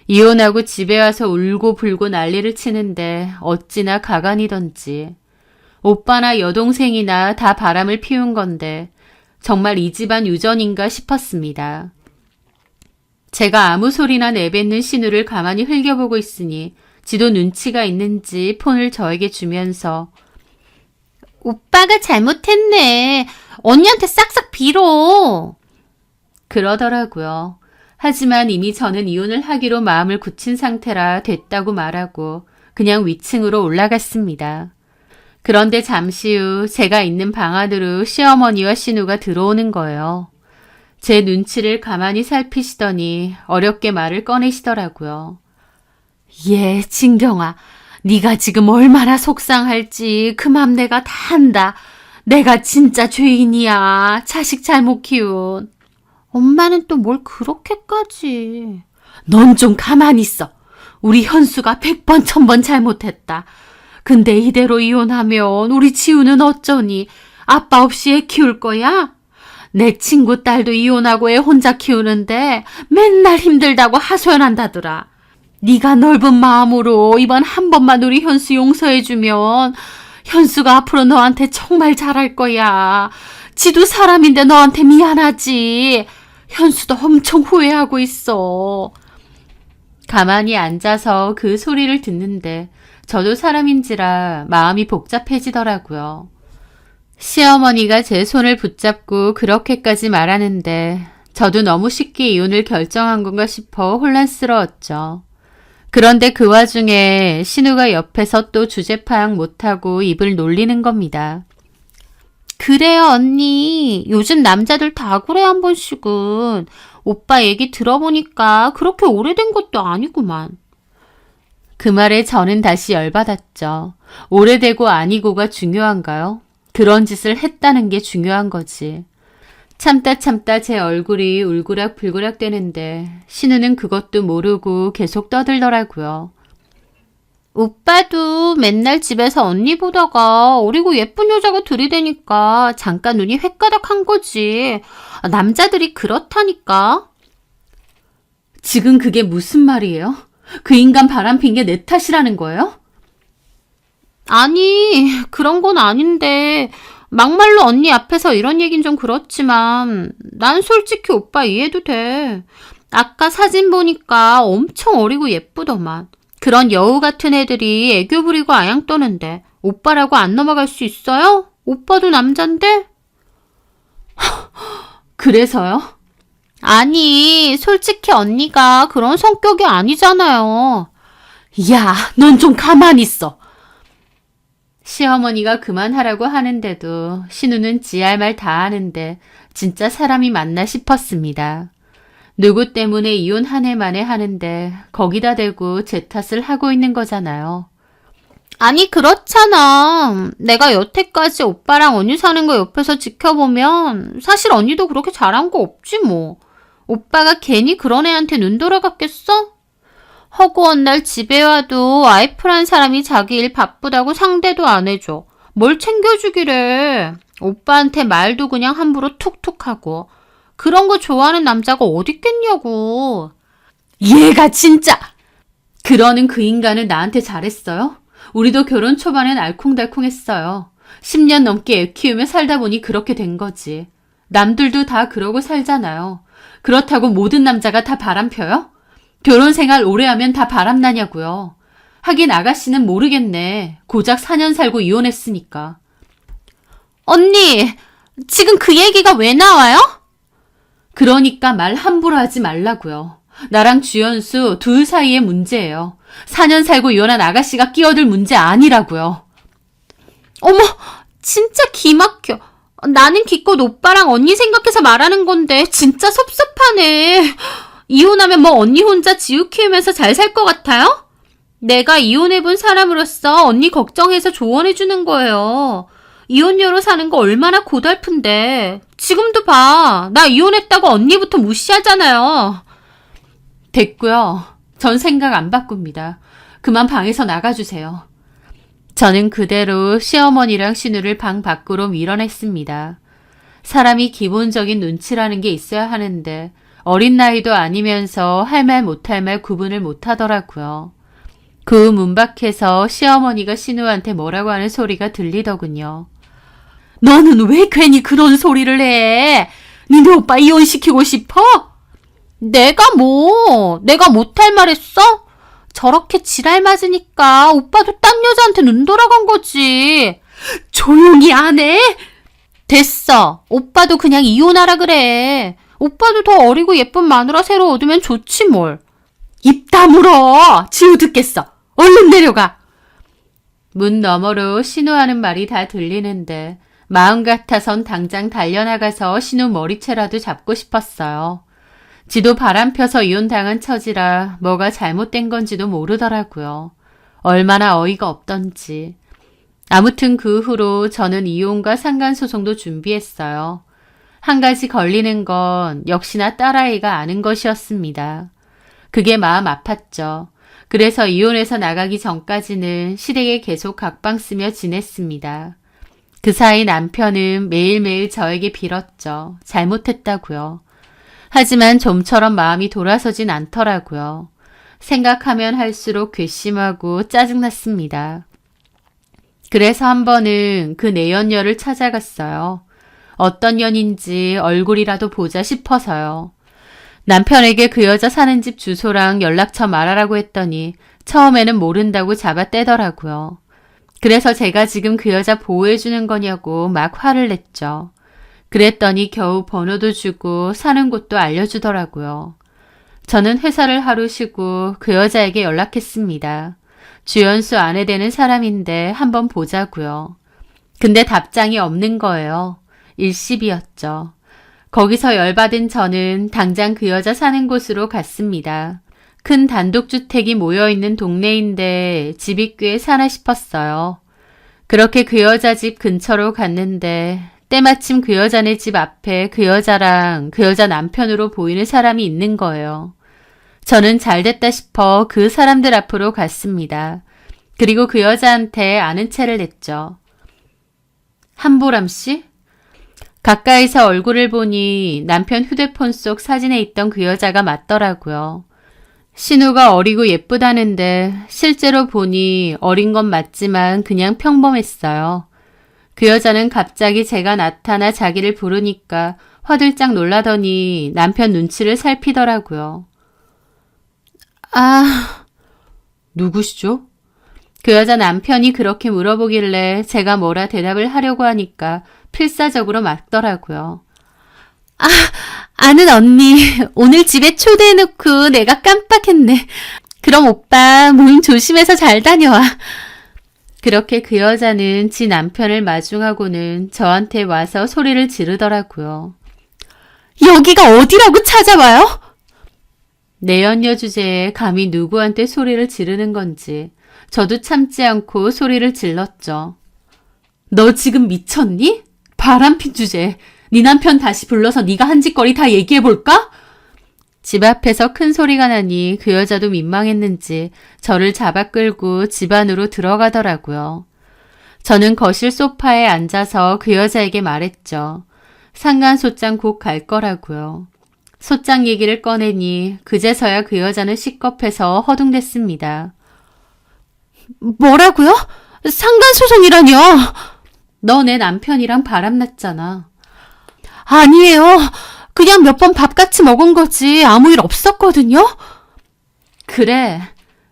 이혼하고 집에 와서 울고 불고 난리를 치는데 어찌나 가관이던지. 오빠나 여동생이나 다 바람을 피운 건데 정말 이 집안 유전인가 싶었습니다. 제가 아무 소리나 내뱉는 신우를 가만히 흘겨보고 있으니 지도 눈치가 있는지 폰을 저에게 주면서 오빠가 잘못했네. 언니한테 싹싹 빌어. 그러더라고요. 하지만 이미 저는 이혼을 하기로 마음을 굳힌 상태라 됐다고 말하고 그냥 위층으로 올라갔습니다. 그런데 잠시 후 제가 있는 방 안으로 시어머니와 신우가 들어오는 거예요. 제 눈치를 가만히 살피시더니 어렵게 말을 꺼내시더라고요. 예, 진경아, 네가 지금 얼마나 속상할지 그 맘 내가 다 안다. 내가 진짜 죄인이야. 자식 잘못 키운. 엄마는 또 뭘 그렇게까지. 넌 좀 가만히 있어. 우리 현수가 100번 1000번 잘못했다. 근데 이대로 이혼하면 우리 지우는 어쩌니? 아빠 없이 애 키울 거야? 내 친구 딸도 이혼하고 애 혼자 키우는데 맨날 힘들다고 하소연한다더라. 네가 넓은 마음으로 이번 한 번만 우리 현수 용서해주면 현수가 앞으로 너한테 정말 잘할 거야. 지도 사람인데 너한테 미안하지. 현수도 엄청 후회하고 있어. 가만히 앉아서 그 소리를 듣는데 저도 사람인지라 마음이 복잡해지더라고요. 시어머니가 제 손을 붙잡고 그렇게까지 말하는데 저도 너무 쉽게 이혼을 결정한 건가 싶어 혼란스러웠죠. 그런데 그 와중에 신우가 옆에서 또 주제 파악 못하고 입을 놀리는 겁니다. 그래요 언니. 요즘 남자들 다 그래 한 번씩은. 오빠 얘기 들어보니까 그렇게 오래된 것도 아니구만. 그 말에 저는 다시 열받았죠. 오래되고 아니고가 중요한가요? 그런 짓을 했다는 게 중요한 거지. 참다 제 얼굴이 울그락불그락 되는데 신우는 그것도 모르고 계속 떠들더라고요. 오빠도 맨날 집에서 언니 보다가 어리고 예쁜 여자가 들이대니까 잠깐 눈이 횟가닥한 거지. 남자들이 그렇다니까. 지금 그게 무슨 말이에요? 그 인간 바람핀 게 내 탓이라는 거예요? 아니, 그런 건 아닌데 막말로 언니 앞에서 이런 얘긴 좀 그렇지만 난 솔직히 오빠 이해도 돼. 아까 사진 보니까 엄청 어리고 예쁘더만. 그런 여우 같은 애들이 애교 부리고 아양 떠는데 오빠라고 안 넘어갈 수 있어요? 오빠도 남잔데? 그래서요? 아니, 솔직히 언니가 그런 성격이 아니잖아요. 야, 넌 좀 가만히 있어. 시어머니가 그만하라고 하는데도 신우는 지 할 말 다 하는데 진짜 사람이 맞나 싶었습니다. 누구 때문에 이혼 한 해 만에 하는데 거기다 대고 제 탓을 하고 있는 거잖아요. 아니 그렇잖아. 내가 여태까지 오빠랑 언니 사는 거 옆에서 지켜보면 사실 언니도 그렇게 잘한 거 없지 뭐. 오빠가 괜히 그런 애한테 눈 돌아갔겠어? 허구한 날 집에 와도 와이프란 사람이 자기 일 바쁘다고 상대도 안 해줘. 뭘 챙겨주기래. 오빠한테 말도 그냥 함부로 툭툭 하고. 그런 거 좋아하는 남자가 어딨겠냐고. 얘가 진짜! 그러는 그 인간은 나한테 잘했어요? 우리도 결혼 초반엔 알콩달콩했어요. 10년 넘게 애 키우며 살다 보니 그렇게 된 거지. 남들도 다 그러고 살잖아요. 그렇다고 모든 남자가 다 바람 펴요? 결혼 생활 오래 하면 다 바람나냐고요. 하긴 아가씨는 모르겠네. 고작 4년 살고 이혼했으니까. 언니, 지금 그 얘기가 왜 나와요? 그러니까 말 함부로 하지 말라고요. 나랑 주연수 둘 사이의 문제예요. 4년 살고 이혼한 아가씨가 끼어들 문제 아니라고요. 어머, 진짜 기막혀. 나는 기껏 오빠랑 언니 생각해서 말하는 건데 진짜 섭섭하네. 이혼하면 뭐 언니 혼자 지우 키우면서 잘 살 것 같아요? 내가 이혼해본 사람으로서 언니 걱정해서 조언해주는 거예요. 이혼녀로 사는 거 얼마나 고달픈데. 지금도 봐. 나 이혼했다고 언니부터 무시하잖아요. 됐고요. 전 생각 안 바꿉니다. 그만 방에서 나가주세요. 저는 그대로 시어머니랑 신우를 방 밖으로 밀어냈습니다. 사람이 기본적인 눈치라는 게 있어야 하는데 어린 나이도 아니면서 할 말 못할 말 구분을 못하더라고요. 그 문 밖에서 시어머니가 신우한테 뭐라고 하는 소리가 들리더군요. 너는 왜 괜히 그런 소리를 해? 니네 오빠 이혼시키고 싶어? 내가 못할 말 했어? 저렇게 지랄 맞으니까 오빠도 딴 여자한테 눈 돌아간 거지. 조용히 안 해? 됐어. 오빠도 그냥 이혼하라 그래. 오빠도 더 어리고 예쁜 마누라 새로 얻으면 좋지 뭘. 입 다물어. 지우 듣겠어. 얼른 내려가. 문 너머로 신우하는 말이 다 들리는데 마음 같아선 당장 달려나가서 신우 머리채라도 잡고 싶었어요. 지도 바람펴서 이혼당한 처지라 뭐가 잘못된 건지도 모르더라고요. 얼마나 어이가 없던지. 아무튼 그 후로 저는 이혼과 상간소송도 준비했어요. 한 가지 걸리는 건 역시나 딸아이가 아는 것이었습니다. 그게 마음 아팠죠. 그래서 이혼해서 나가기 전까지는 시댁에 계속 각방 쓰며 지냈습니다. 그 사이 남편은 매일매일 저에게 빌었죠. 잘못했다고요. 하지만 좀처럼 마음이 돌아서진 않더라고요. 생각하면 할수록 괘씸하고 짜증났습니다. 그래서 한 번은 그 내연녀를 찾아갔어요. 어떤 년인지 얼굴이라도 보자 싶어서요. 남편에게 그 여자 사는 집 주소랑 연락처 말하라고 했더니 처음에는 모른다고 잡아떼더라고요. 그래서 제가 지금 그 여자 보호해주는 거냐고 막 화를 냈죠. 그랬더니 겨우 번호도 주고 사는 곳도 알려주더라고요. 저는 회사를 하루 쉬고 그 여자에게 연락했습니다. 주연수 아내 되는 사람인데 한번 보자고요. 근데 답장이 없는 거예요. 일십이었죠. 거기서 열받은 저는 당장 그 여자 사는 곳으로 갔습니다. 큰 단독주택이 모여있는 동네인데 집이 꽤 사나 싶었어요. 그렇게 그 여자 집 근처로 갔는데 때마침 그 여자네 집 앞에 그 여자랑 그 여자 남편으로 보이는 사람이 있는 거예요. 저는 잘됐다 싶어 그 사람들 앞으로 갔습니다. 그리고 그 여자한테 아는 체를 냈죠. 한보람 씨? 가까이서 얼굴을 보니 남편 휴대폰 속 사진에 있던 그 여자가 맞더라고요. 신우가 어리고 예쁘다는데 실제로 보니 어린 건 맞지만 그냥 평범했어요. 그 여자는 갑자기 제가 나타나 자기를 부르니까 화들짝 놀라더니 남편 눈치를 살피더라고요. 누구시죠? 그 여자 남편이 그렇게 물어보길래 제가 뭐라 대답을 하려고 하니까 필사적으로 맞더라고요. 아는 언니, 오늘 집에 초대해놓고 내가 깜빡했네. 그럼 오빠 모임 조심해서 잘 다녀와. 그렇게 그 여자는 지 남편을 마중하고는 저한테 와서 소리를 지르더라고요. 여기가 어디라고 찾아와요? 내연녀 주제에 감히 누구한테 소리를 지르는 건지 저도 참지 않고 소리를 질렀죠. 너 지금 미쳤니? 바람핀 주제에 네 남편 다시 불러서 네가 한 짓거리 다 얘기해볼까? 집 앞에서 큰 소리가 나니 그 여자도 민망했는지 저를 잡아 끌고 집 안으로 들어가더라고요. 저는 거실 소파에 앉아서 그 여자에게 말했죠. 상간소장 곧 갈 거라고요. 소장 얘기를 꺼내니 그제서야 그 여자는 시겁해서 허둥댔습니다. 뭐라고요? 상간소송이라뇨? 너 내 남편이랑 바람났잖아. 아니에요. 그냥 몇 번 밥 같이 먹은 거지 아무 일 없었거든요. 그래.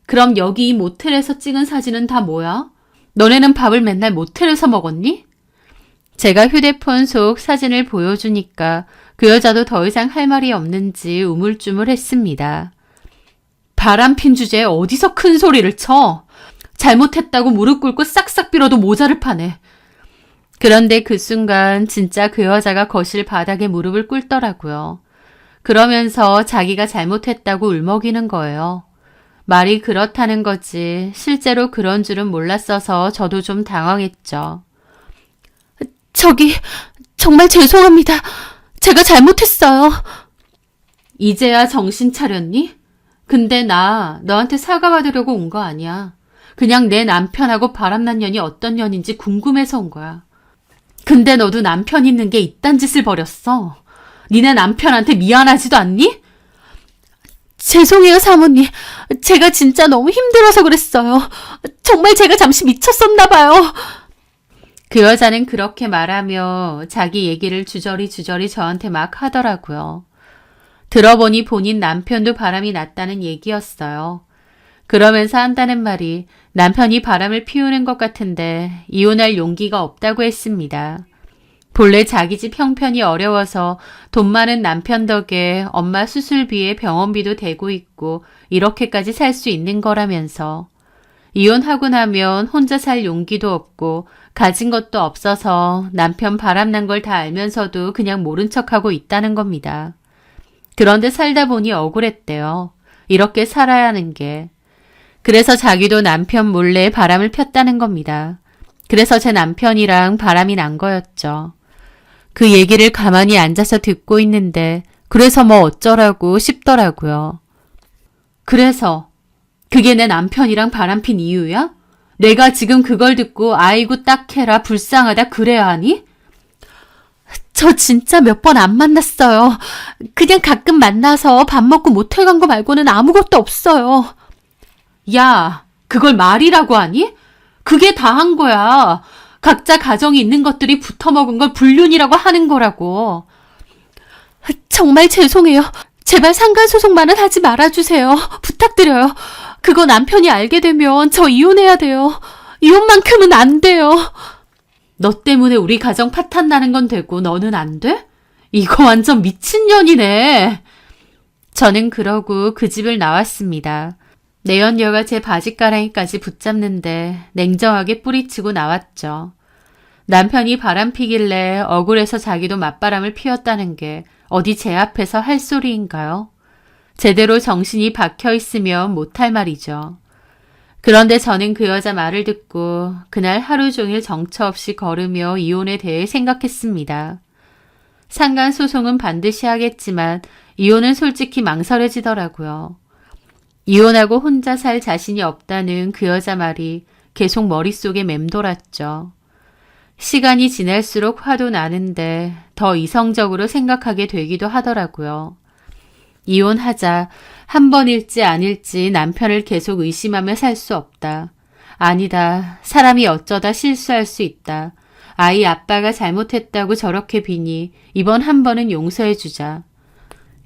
그럼 여기 이 모텔에서 찍은 사진은 다 뭐야? 너네는 밥을 맨날 모텔에서 먹었니? 제가 휴대폰 속 사진을 보여주니까 그 여자도 더 이상 할 말이 없는지 우물쭈물했습니다. 바람핀 주제에 어디서 큰 소리를 쳐? 잘못했다고 무릎 꿇고 싹싹 빌어도 모자를 파네. 그런데 그 순간 진짜 그 여자가 거실 바닥에 무릎을 꿇더라고요. 그러면서 자기가 잘못했다고 울먹이는 거예요. 말이 그렇다는 거지 실제로 그런 줄은 몰랐어서 저도 좀 당황했죠. 정말 죄송합니다. 제가 잘못했어요. 이제야 정신 차렸니? 근데 나 너한테 사과받으려고 온 거 아니야. 그냥 내 남편하고 바람난 년이 어떤 년인지 궁금해서 온 거야. 근데 너도 남편 있는 게 이딴 짓을 벌였어. 니네 남편한테 미안하지도 않니? 죄송해요, 사모님. 제가 진짜 너무 힘들어서 그랬어요. 정말 제가 잠시 미쳤었나 봐요. 그 여자는 그렇게 말하며 자기 얘기를 주저리 저한테 막 하더라고요. 들어보니 본인 남편도 바람이 났다는 얘기였어요. 그러면서 한다는 말이 남편이 바람을 피우는 것 같은데 이혼할 용기가 없다고 했습니다. 본래 자기 집 형편이 어려워서 돈 많은 남편 덕에 엄마 수술비에 병원비도 대고 있고 이렇게까지 살 수 있는 거라면서 이혼하고 나면 혼자 살 용기도 없고 가진 것도 없어서 남편 바람난 걸 다 알면서도 그냥 모른 척하고 있다는 겁니다. 그런데 살다 보니 억울했대요. 이렇게 살아야 하는 게. 그래서 자기도 남편 몰래 바람을 폈다는 겁니다. 그래서 제 남편이랑 바람이 난 거였죠. 그 얘기를 가만히 앉아서 듣고 있는데 그래서 뭐 어쩌라고 싶더라고요. 그래서 그게 내 남편이랑 바람핀 이유야? 내가 지금 그걸 듣고 아이고 딱해라 불쌍하다 그래야 하니? 저 진짜 몇 번 안 만났어요. 그냥 가끔 만나서 밥 먹고 모텔 간 거 말고는 아무것도 없어요. 야, 그걸 말이라고 하니? 그게 다 한 거야. 각자 가정이 있는 것들이 붙어먹은 걸 불륜이라고 하는 거라고. 정말 죄송해요. 제발 상간소송만은 하지 말아주세요. 부탁드려요. 그거 남편이 알게 되면 저 이혼해야 돼요. 이혼만큼은 안 돼요. 너 때문에 우리 가정 파탄 나는 건 되고 너는 안 돼? 이거 완전 미친년이네. 저는 그러고 그 집을 나왔습니다. 내연녀가 제 바지가랑이까지 붙잡는데 냉정하게 뿌리치고 나왔죠. 남편이 바람 피길래 억울해서 자기도 맞바람을 피웠다는 게 어디 제 앞에서 할 소리인가요? 제대로 정신이 박혀 있으면 못할 말이죠. 그런데 저는 그 여자 말을 듣고 그날 하루 종일 정처 없이 걸으며 이혼에 대해 생각했습니다. 상간소송은 반드시 하겠지만 이혼은 솔직히 망설여지더라고요. 이혼하고 혼자 살 자신이 없다는 그 여자 말이 계속 머릿속에 맴돌았죠. 시간이 지날수록 화도 나는데 더 이성적으로 생각하게 되기도 하더라고요. 이혼하자. 한 번일지 아닐지 남편을 계속 의심하며 살 수 없다. 아니다. 사람이 어쩌다 실수할 수 있다. 아이 아빠가 잘못했다고 저렇게 비니 이번 한 번은 용서해주자.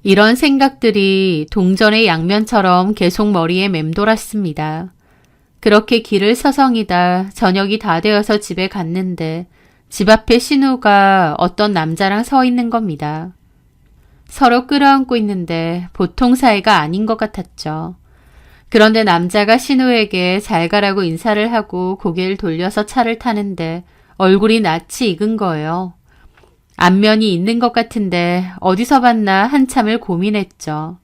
이런 생각들이 동전의 양면처럼 계속 머리에 맴돌았습니다. 그렇게 길을 서성이다 저녁이 다 되어서 집에 갔는데 집 앞에 신우가 어떤 남자랑 서 있는 겁니다. 서로 끌어안고 있는데 보통 사이가 아닌 것 같았죠. 그런데 남자가 신우에게 잘 가라고 인사를 하고 고개를 돌려서 차를 타는데 얼굴이 낯이 익은 거예요. 안면이 있는 것 같은데 어디서 봤나 한참을 고민했죠.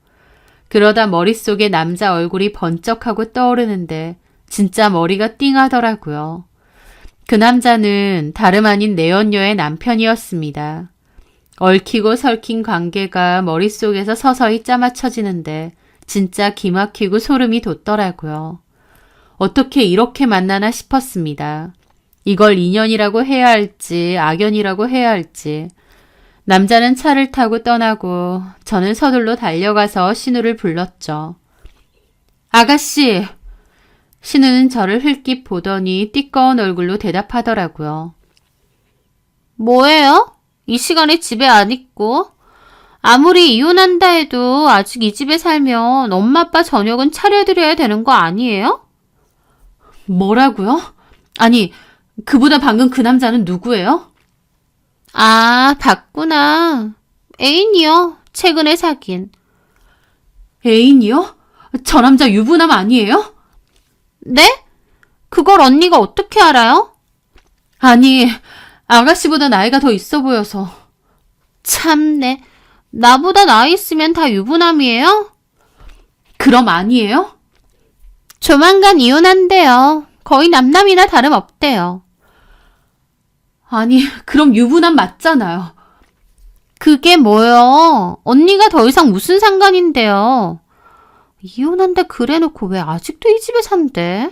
그러다 머릿속에 남자 얼굴이 번쩍하고 떠오르는데 진짜 머리가 띵하더라고요. 그 남자는 다름 아닌 내연녀의 남편이었습니다. 얽히고 설킨 관계가 머릿속에서 서서히 짜맞춰지는데 진짜 기막히고 소름이 돋더라고요. 어떻게 이렇게 만나나 싶었습니다. 이걸 인연이라고 해야 할지 악연이라고 해야 할지. 남자는 차를 타고 떠나고 저는 서둘러 달려가서 신우를 불렀죠. 아가씨! 신우는 저를 흘낏 보더니 띠꺼운 얼굴로 대답하더라고요. 뭐예요? 이 시간에 집에 안 있고? 아무리 이혼한다 해도 아직 이 집에 살면 엄마 아빠 저녁은 차려드려야 되는 거 아니에요? 뭐라고요? 아니, 그보다 방금 그 남자는 누구예요? 아, 봤구나. 애인이요. 최근에 사귄. 애인이요? 저 남자 유부남 아니에요? 네? 그걸 언니가 어떻게 알아요? 아니, 아가씨보다 나이가 더 있어 보여서. 참네. 나보다 나이 있으면 다 유부남이에요? 그럼 아니에요? 조만간 이혼한대요. 거의 남남이나 다름없대요. 아니, 그럼 유부남 맞잖아요. 그게 뭐요? 언니가 더 이상 무슨 상관인데요? 이혼한다 그래놓고 왜 아직도 이 집에 산대?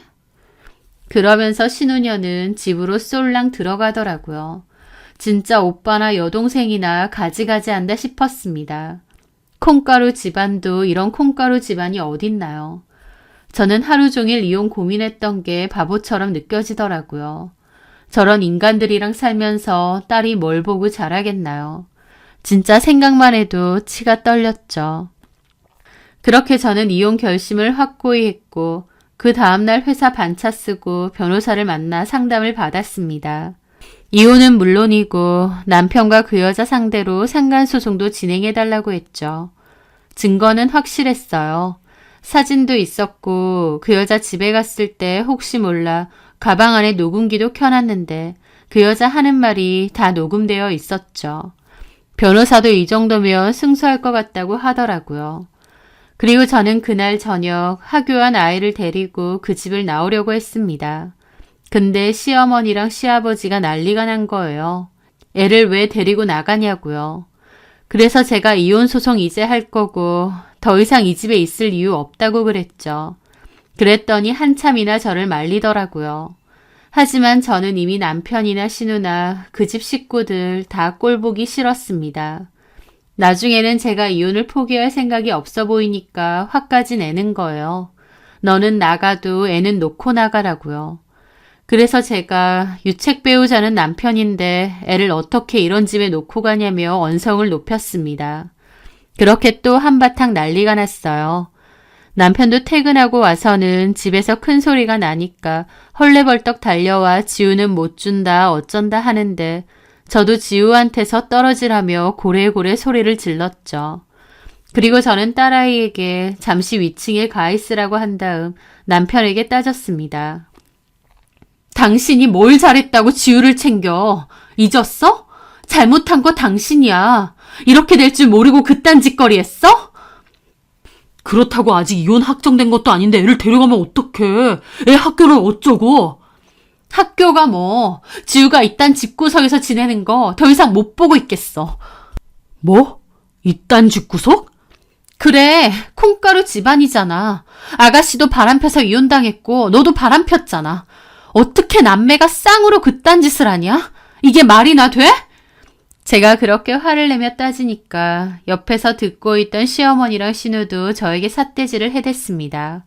그러면서 신우녀는 집으로 쏠랑 들어가더라고요. 진짜 오빠나 여동생이나 가지가지 한다 싶었습니다. 콩가루 집안도 이런 콩가루 집안이 어딨나요? 저는 하루 종일 이혼 고민했던 게 바보처럼 느껴지더라고요. 저런 인간들이랑 살면서 딸이 뭘 보고 자라겠나요? 진짜 생각만 해도 치가 떨렸죠. 그렇게 저는 이혼 결심을 확고히 했고 그 다음날 회사 반차 쓰고 변호사를 만나 상담을 받았습니다. 이혼은 물론이고 남편과 그 여자 상대로 상간소송도 진행해달라고 했죠. 증거는 확실했어요. 사진도 있었고 그 여자 집에 갔을 때 혹시 몰라 가방 안에 녹음기도 켜놨는데 그 여자 하는 말이 다 녹음되어 있었죠. 변호사도 이 정도면 승소할 것 같다고 하더라고요. 그리고 저는 그날 저녁 하교한 아이를 데리고 그 집을 나오려고 했습니다. 근데 시어머니랑 시아버지가 난리가 난 거예요. 애를 왜 데리고 나가냐고요. 그래서 제가 이혼소송 이제 할 거고 더 이상 이 집에 있을 이유 없다고 그랬죠. 그랬더니 한참이나 저를 말리더라고요. 하지만 저는 이미 남편이나 신우나 그 집 식구들 다 꼴보기 싫었습니다. 나중에는 제가 이혼을 포기할 생각이 없어 보이니까 화까지 내는 거예요. 너는 나가도 애는 놓고 나가라고요. 그래서 제가 유책 배우자는 남편인데 애를 어떻게 이런 집에 놓고 가냐며 언성을 높였습니다. 그렇게 또 한바탕 난리가 났어요. 남편도 퇴근하고 와서는 집에서 큰 소리가 나니까 헐레벌떡 달려와 지우는 못 준다 어쩐다 하는데 저도 지우한테서 떨어지라며 고래고래 소리를 질렀죠. 그리고 저는 딸아이에게 잠시 위층에 가 있으라고 한 다음 남편에게 따졌습니다. 당신이 뭘 잘했다고 지우를 챙겨? 잊었어? 잘못한 거 당신이야. 이렇게 될 줄 모르고 그딴 짓거리 했어? 그렇다고 아직 이혼 확정된 것도 아닌데 애를 데려가면 어떡해. 애 학교는 어쩌고. 학교가 뭐 지우가 이딴 집구석에서 지내는 거 더 이상 못 보고 있겠어. 뭐? 이딴 집구석? 그래, 콩가루 집안이잖아. 아가씨도 바람펴서 이혼당했고 너도 바람폈잖아. 어떻게 남매가 쌍으로 그딴 짓을 하냐? 이게 말이나 돼? 제가 그렇게 화를 내며 따지니까 옆에서 듣고 있던 시어머니랑 신우도 저에게 삿대질을 해댔습니다.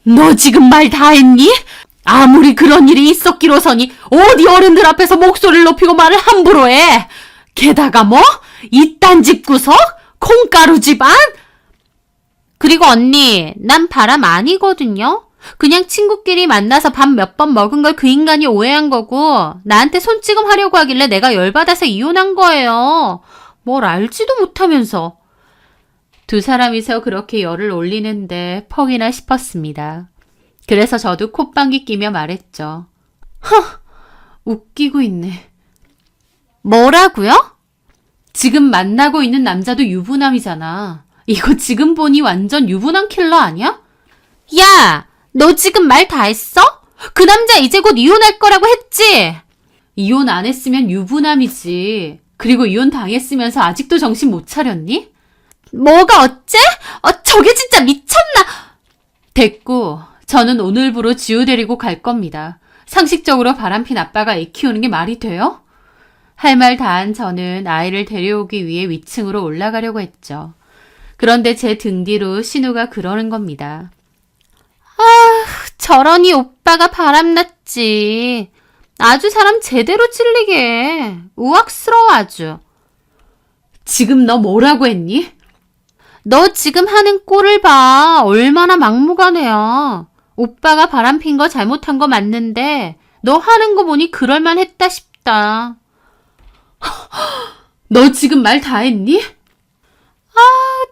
너 지금 말 다 했니? 아무리 그런 일이 있었기로서니 어디 어른들 앞에서 목소리를 높이고 말을 함부로 해. 게다가 뭐? 이딴 집구석? 콩가루 집안? 그리고 언니, 난 바람 아니거든요. 그냥 친구끼리 만나서 밥 몇 번 먹은 걸 그 인간이 오해한 거고 나한테 손찌검 하려고 하길래 내가 열받아서 이혼한 거예요. 뭘 알지도 못하면서. 두 사람이서 그렇게 열을 올리는데 퍽이나 싶었습니다. 그래서 저도 콧방귀 끼며 말했죠. 웃기고 있네. 뭐라고요? 지금 만나고 있는 남자도 유부남이잖아. 이거 지금 보니 완전 유부남 킬러 아니야? 야, 너 지금 말 다 했어? 그 남자 이제 곧 이혼할 거라고 했지? 이혼 안 했으면 유부남이지. 그리고 이혼 당했으면서 아직도 정신 못 차렸니? 뭐가 어째? 저게 진짜 미쳤나? 됐고, 저는 오늘부로 지우 데리고 갈 겁니다. 상식적으로 바람핀 아빠가 애 키우는 게 말이 돼요? 할 말 다한 저는 아이를 데려오기 위해 위층으로 올라가려고 했죠. 그런데 제 등 뒤로 신우가 그러는 겁니다. 저러니 오빠가 바람났지. 아주 사람 제대로 찔리게. 우악스러워 아주. 지금 너 뭐라고 했니? 너 지금 하는 꼴을 봐. 얼마나 막무가내야. 오빠가 바람핀 거 잘못한 거 맞는데 너 하는 거 보니 그럴만했다 싶다. 너 지금 말 다 했니?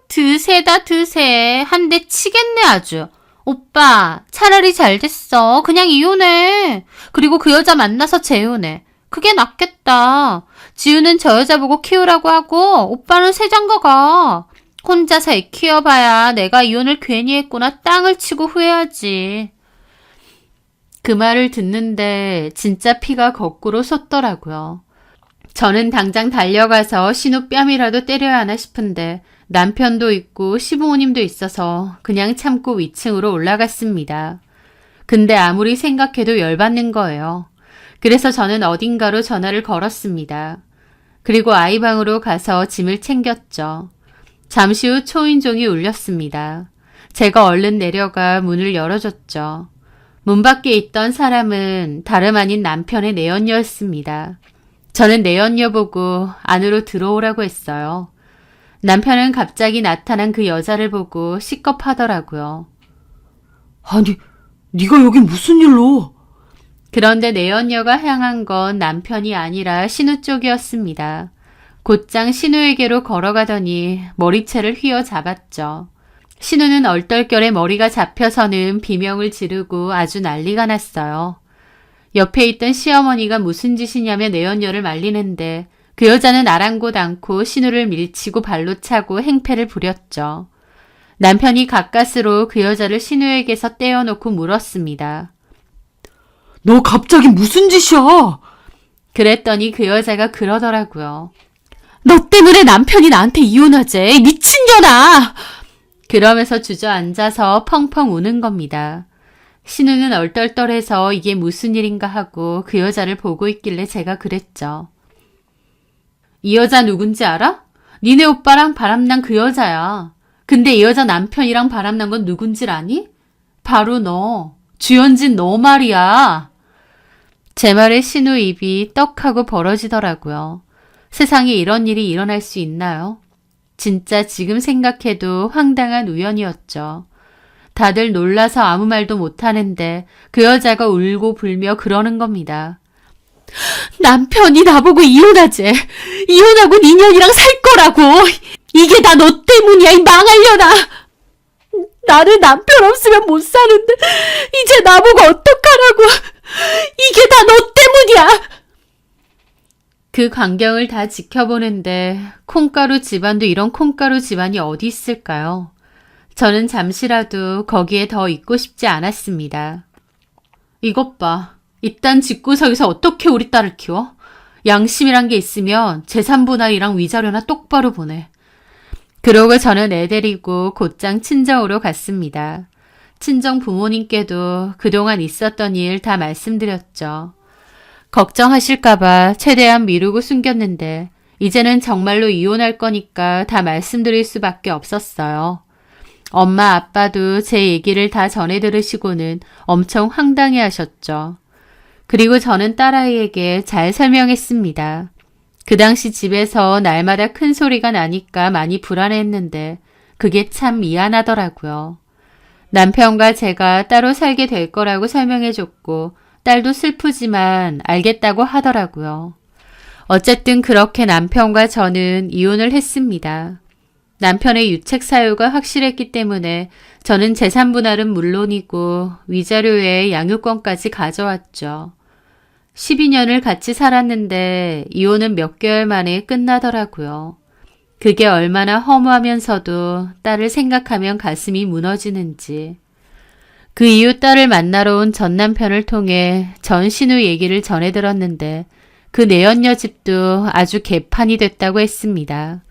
드세다 드세. 한 대 치겠네 아주. 오빠 차라리 잘 됐어. 그냥 이혼해. 그리고 그 여자 만나서 재혼해. 그게 낫겠다. 지우는 저 여자 보고 키우라고 하고 오빠는 새장가 가. 혼자서 애 키워봐야 내가 이혼을 괜히 했구나 땅을 치고 후회하지. 그 말을 듣는데 진짜 피가 거꾸로 솟더라고요. 저는 당장 달려가서 신우 뺨이라도 때려야 하나 싶은데 남편도 있고 시부모님도 있어서 그냥 참고 위층으로 올라갔습니다. 근데 아무리 생각해도 열받는 거예요. 그래서 저는 어딘가로 전화를 걸었습니다. 그리고 아이 방으로 가서 짐을 챙겼죠. 잠시 후 초인종이 울렸습니다. 제가 얼른 내려가 문을 열어줬죠. 문 밖에 있던 사람은 다름 아닌 남편의 내연녀였습니다. 저는 내연녀 보고 안으로 들어오라고 했어요. 남편은 갑자기 나타난 그 여자를 보고 시겁하더라고요. 아니, 네가 여기 무슨 일로? 그런데 내연녀가 향한 건 남편이 아니라 신우 쪽이었습니다. 곧장 신우에게로 걸어가더니 머리채를 휘어잡았죠. 신우는 얼떨결에 머리가 잡혀서는 비명을 지르고 아주 난리가 났어요. 옆에 있던 시어머니가 무슨 짓이냐며 내연녀를 말리는데 그 여자는 아랑곳 않고 신우를 밀치고 발로 차고 행패를 부렸죠. 남편이 가까스로 그 여자를 신우에게서 떼어놓고 물었습니다. 너 갑자기 무슨 짓이야? 그랬더니 그 여자가 그러더라고요. 너 때문에 남편이 나한테 이혼하재. 미친년아! 그러면서 주저앉아서 펑펑 우는 겁니다. 신우는 얼떨떨해서 이게 무슨 일인가 하고 그 여자를 보고 있길래 제가 그랬죠. 이 여자 누군지 알아? 니네 오빠랑 바람난 그 여자야. 근데 이 여자 남편이랑 바람난 건 누군지 아니? 바로 너. 주연진 너 말이야. 제 말에 신우 입이 떡하고 벌어지더라고요. 세상에 이런 일이 일어날 수 있나요? 진짜 지금 생각해도 황당한 우연이었죠. 다들 놀라서 아무 말도 못하는데 그 여자가 울고 불며 그러는 겁니다. 남편이 나보고 이혼하재. 이혼하고 네 년이랑 살 거라고. 이게 다 너 때문이야, 이 망할려나. 나는 남편 없으면 못 사는데 이제 나보고 어떡하라고. 이게 다 너 때문이야. 그 광경을 다 지켜보는데 콩가루 집안도 이런 콩가루 집안이 어디 있을까요? 저는 잠시라도 거기에 더 있고 싶지 않았습니다. 이것 봐. 이딴 집구석에서 어떻게 우리 딸을 키워? 양심이란 게 있으면 재산분할이랑 위자료나 똑바로 보내. 그러고 저는 애 데리고 곧장 친정으로 갔습니다. 친정 부모님께도 그동안 있었던 일 다 말씀드렸죠. 걱정하실까봐 최대한 미루고 숨겼는데 이제는 정말로 이혼할 거니까 다 말씀드릴 수밖에 없었어요. 엄마 아빠도 제 얘기를 다 전해 들으시고는 엄청 황당해 하셨죠. 그리고 저는 딸아이에게 잘 설명했습니다. 그 당시 집에서 날마다 큰 소리가 나니까 많이 불안해했는데 그게 참 미안하더라고요. 남편과 제가 따로 살게 될 거라고 설명해줬고 딸도 슬프지만 알겠다고 하더라고요. 어쨌든 그렇게 남편과 저는 이혼을 했습니다. 남편의 유책 사유가 확실했기 때문에 저는 재산 분할은 물론이고 위자료에 양육권까지 가져왔죠. 12년을 같이 살았는데 이혼은 몇 개월 만에 끝나더라고요. 그게 얼마나 허무하면서도 딸을 생각하면 가슴이 무너지는지. 그 이후 딸을 만나러 온 전 남편을 통해 전신우 얘기를 전해 들었는데 그 내연녀 집도 아주 개판이 됐다고 했습니다.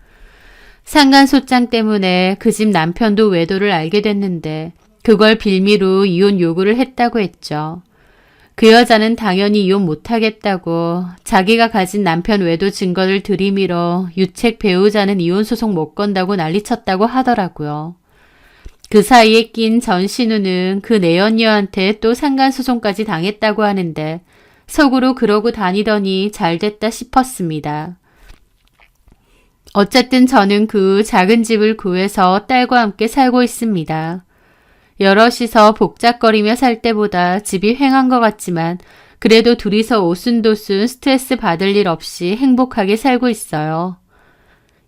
상간소장 때문에 그 집 남편도 외도를 알게 됐는데 그걸 빌미로 이혼 요구를 했다고 했죠. 그 여자는 당연히 이혼 못하겠다고 자기가 가진 남편 외도 증거를 들이밀어 유책 배우자는 이혼 소송 못 건다고 난리쳤다고 하더라고요. 그 사이에 낀 전신우는 그 내연녀한테 또 상간소송까지 당했다고 하는데 속으로 그러고 다니더니 잘됐다 싶었습니다. 어쨌든 저는 그 작은 집을 구해서 딸과 함께 살고 있습니다. 여럿이서 복잡거리며 살 때보다 집이 휑한 것 같지만 그래도 둘이서 오순도순 스트레스 받을 일 없이 행복하게 살고 있어요.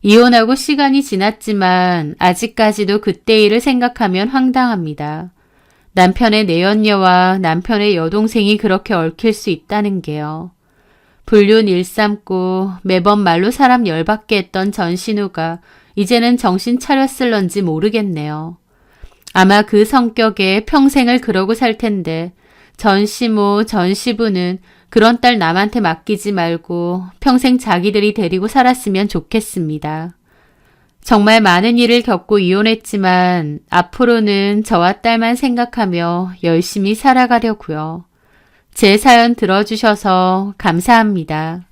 이혼하고 시간이 지났지만 아직까지도 그때 일을 생각하면 황당합니다. 남편의 내연녀와 남편의 여동생이 그렇게 얽힐 수 있다는 게요. 불륜 일삼고 매번 말로 사람 열받게 했던 전신우가 이제는 정신 차렸을런지 모르겠네요. 아마 그 성격에 평생을 그러고 살 텐데 전시모, 전시부는 그런 딸 남한테 맡기지 말고 평생 자기들이 데리고 살았으면 좋겠습니다. 정말 많은 일을 겪고 이혼했지만 앞으로는 저와 딸만 생각하며 열심히 살아가려고요. 제 사연 들어주셔서 감사합니다.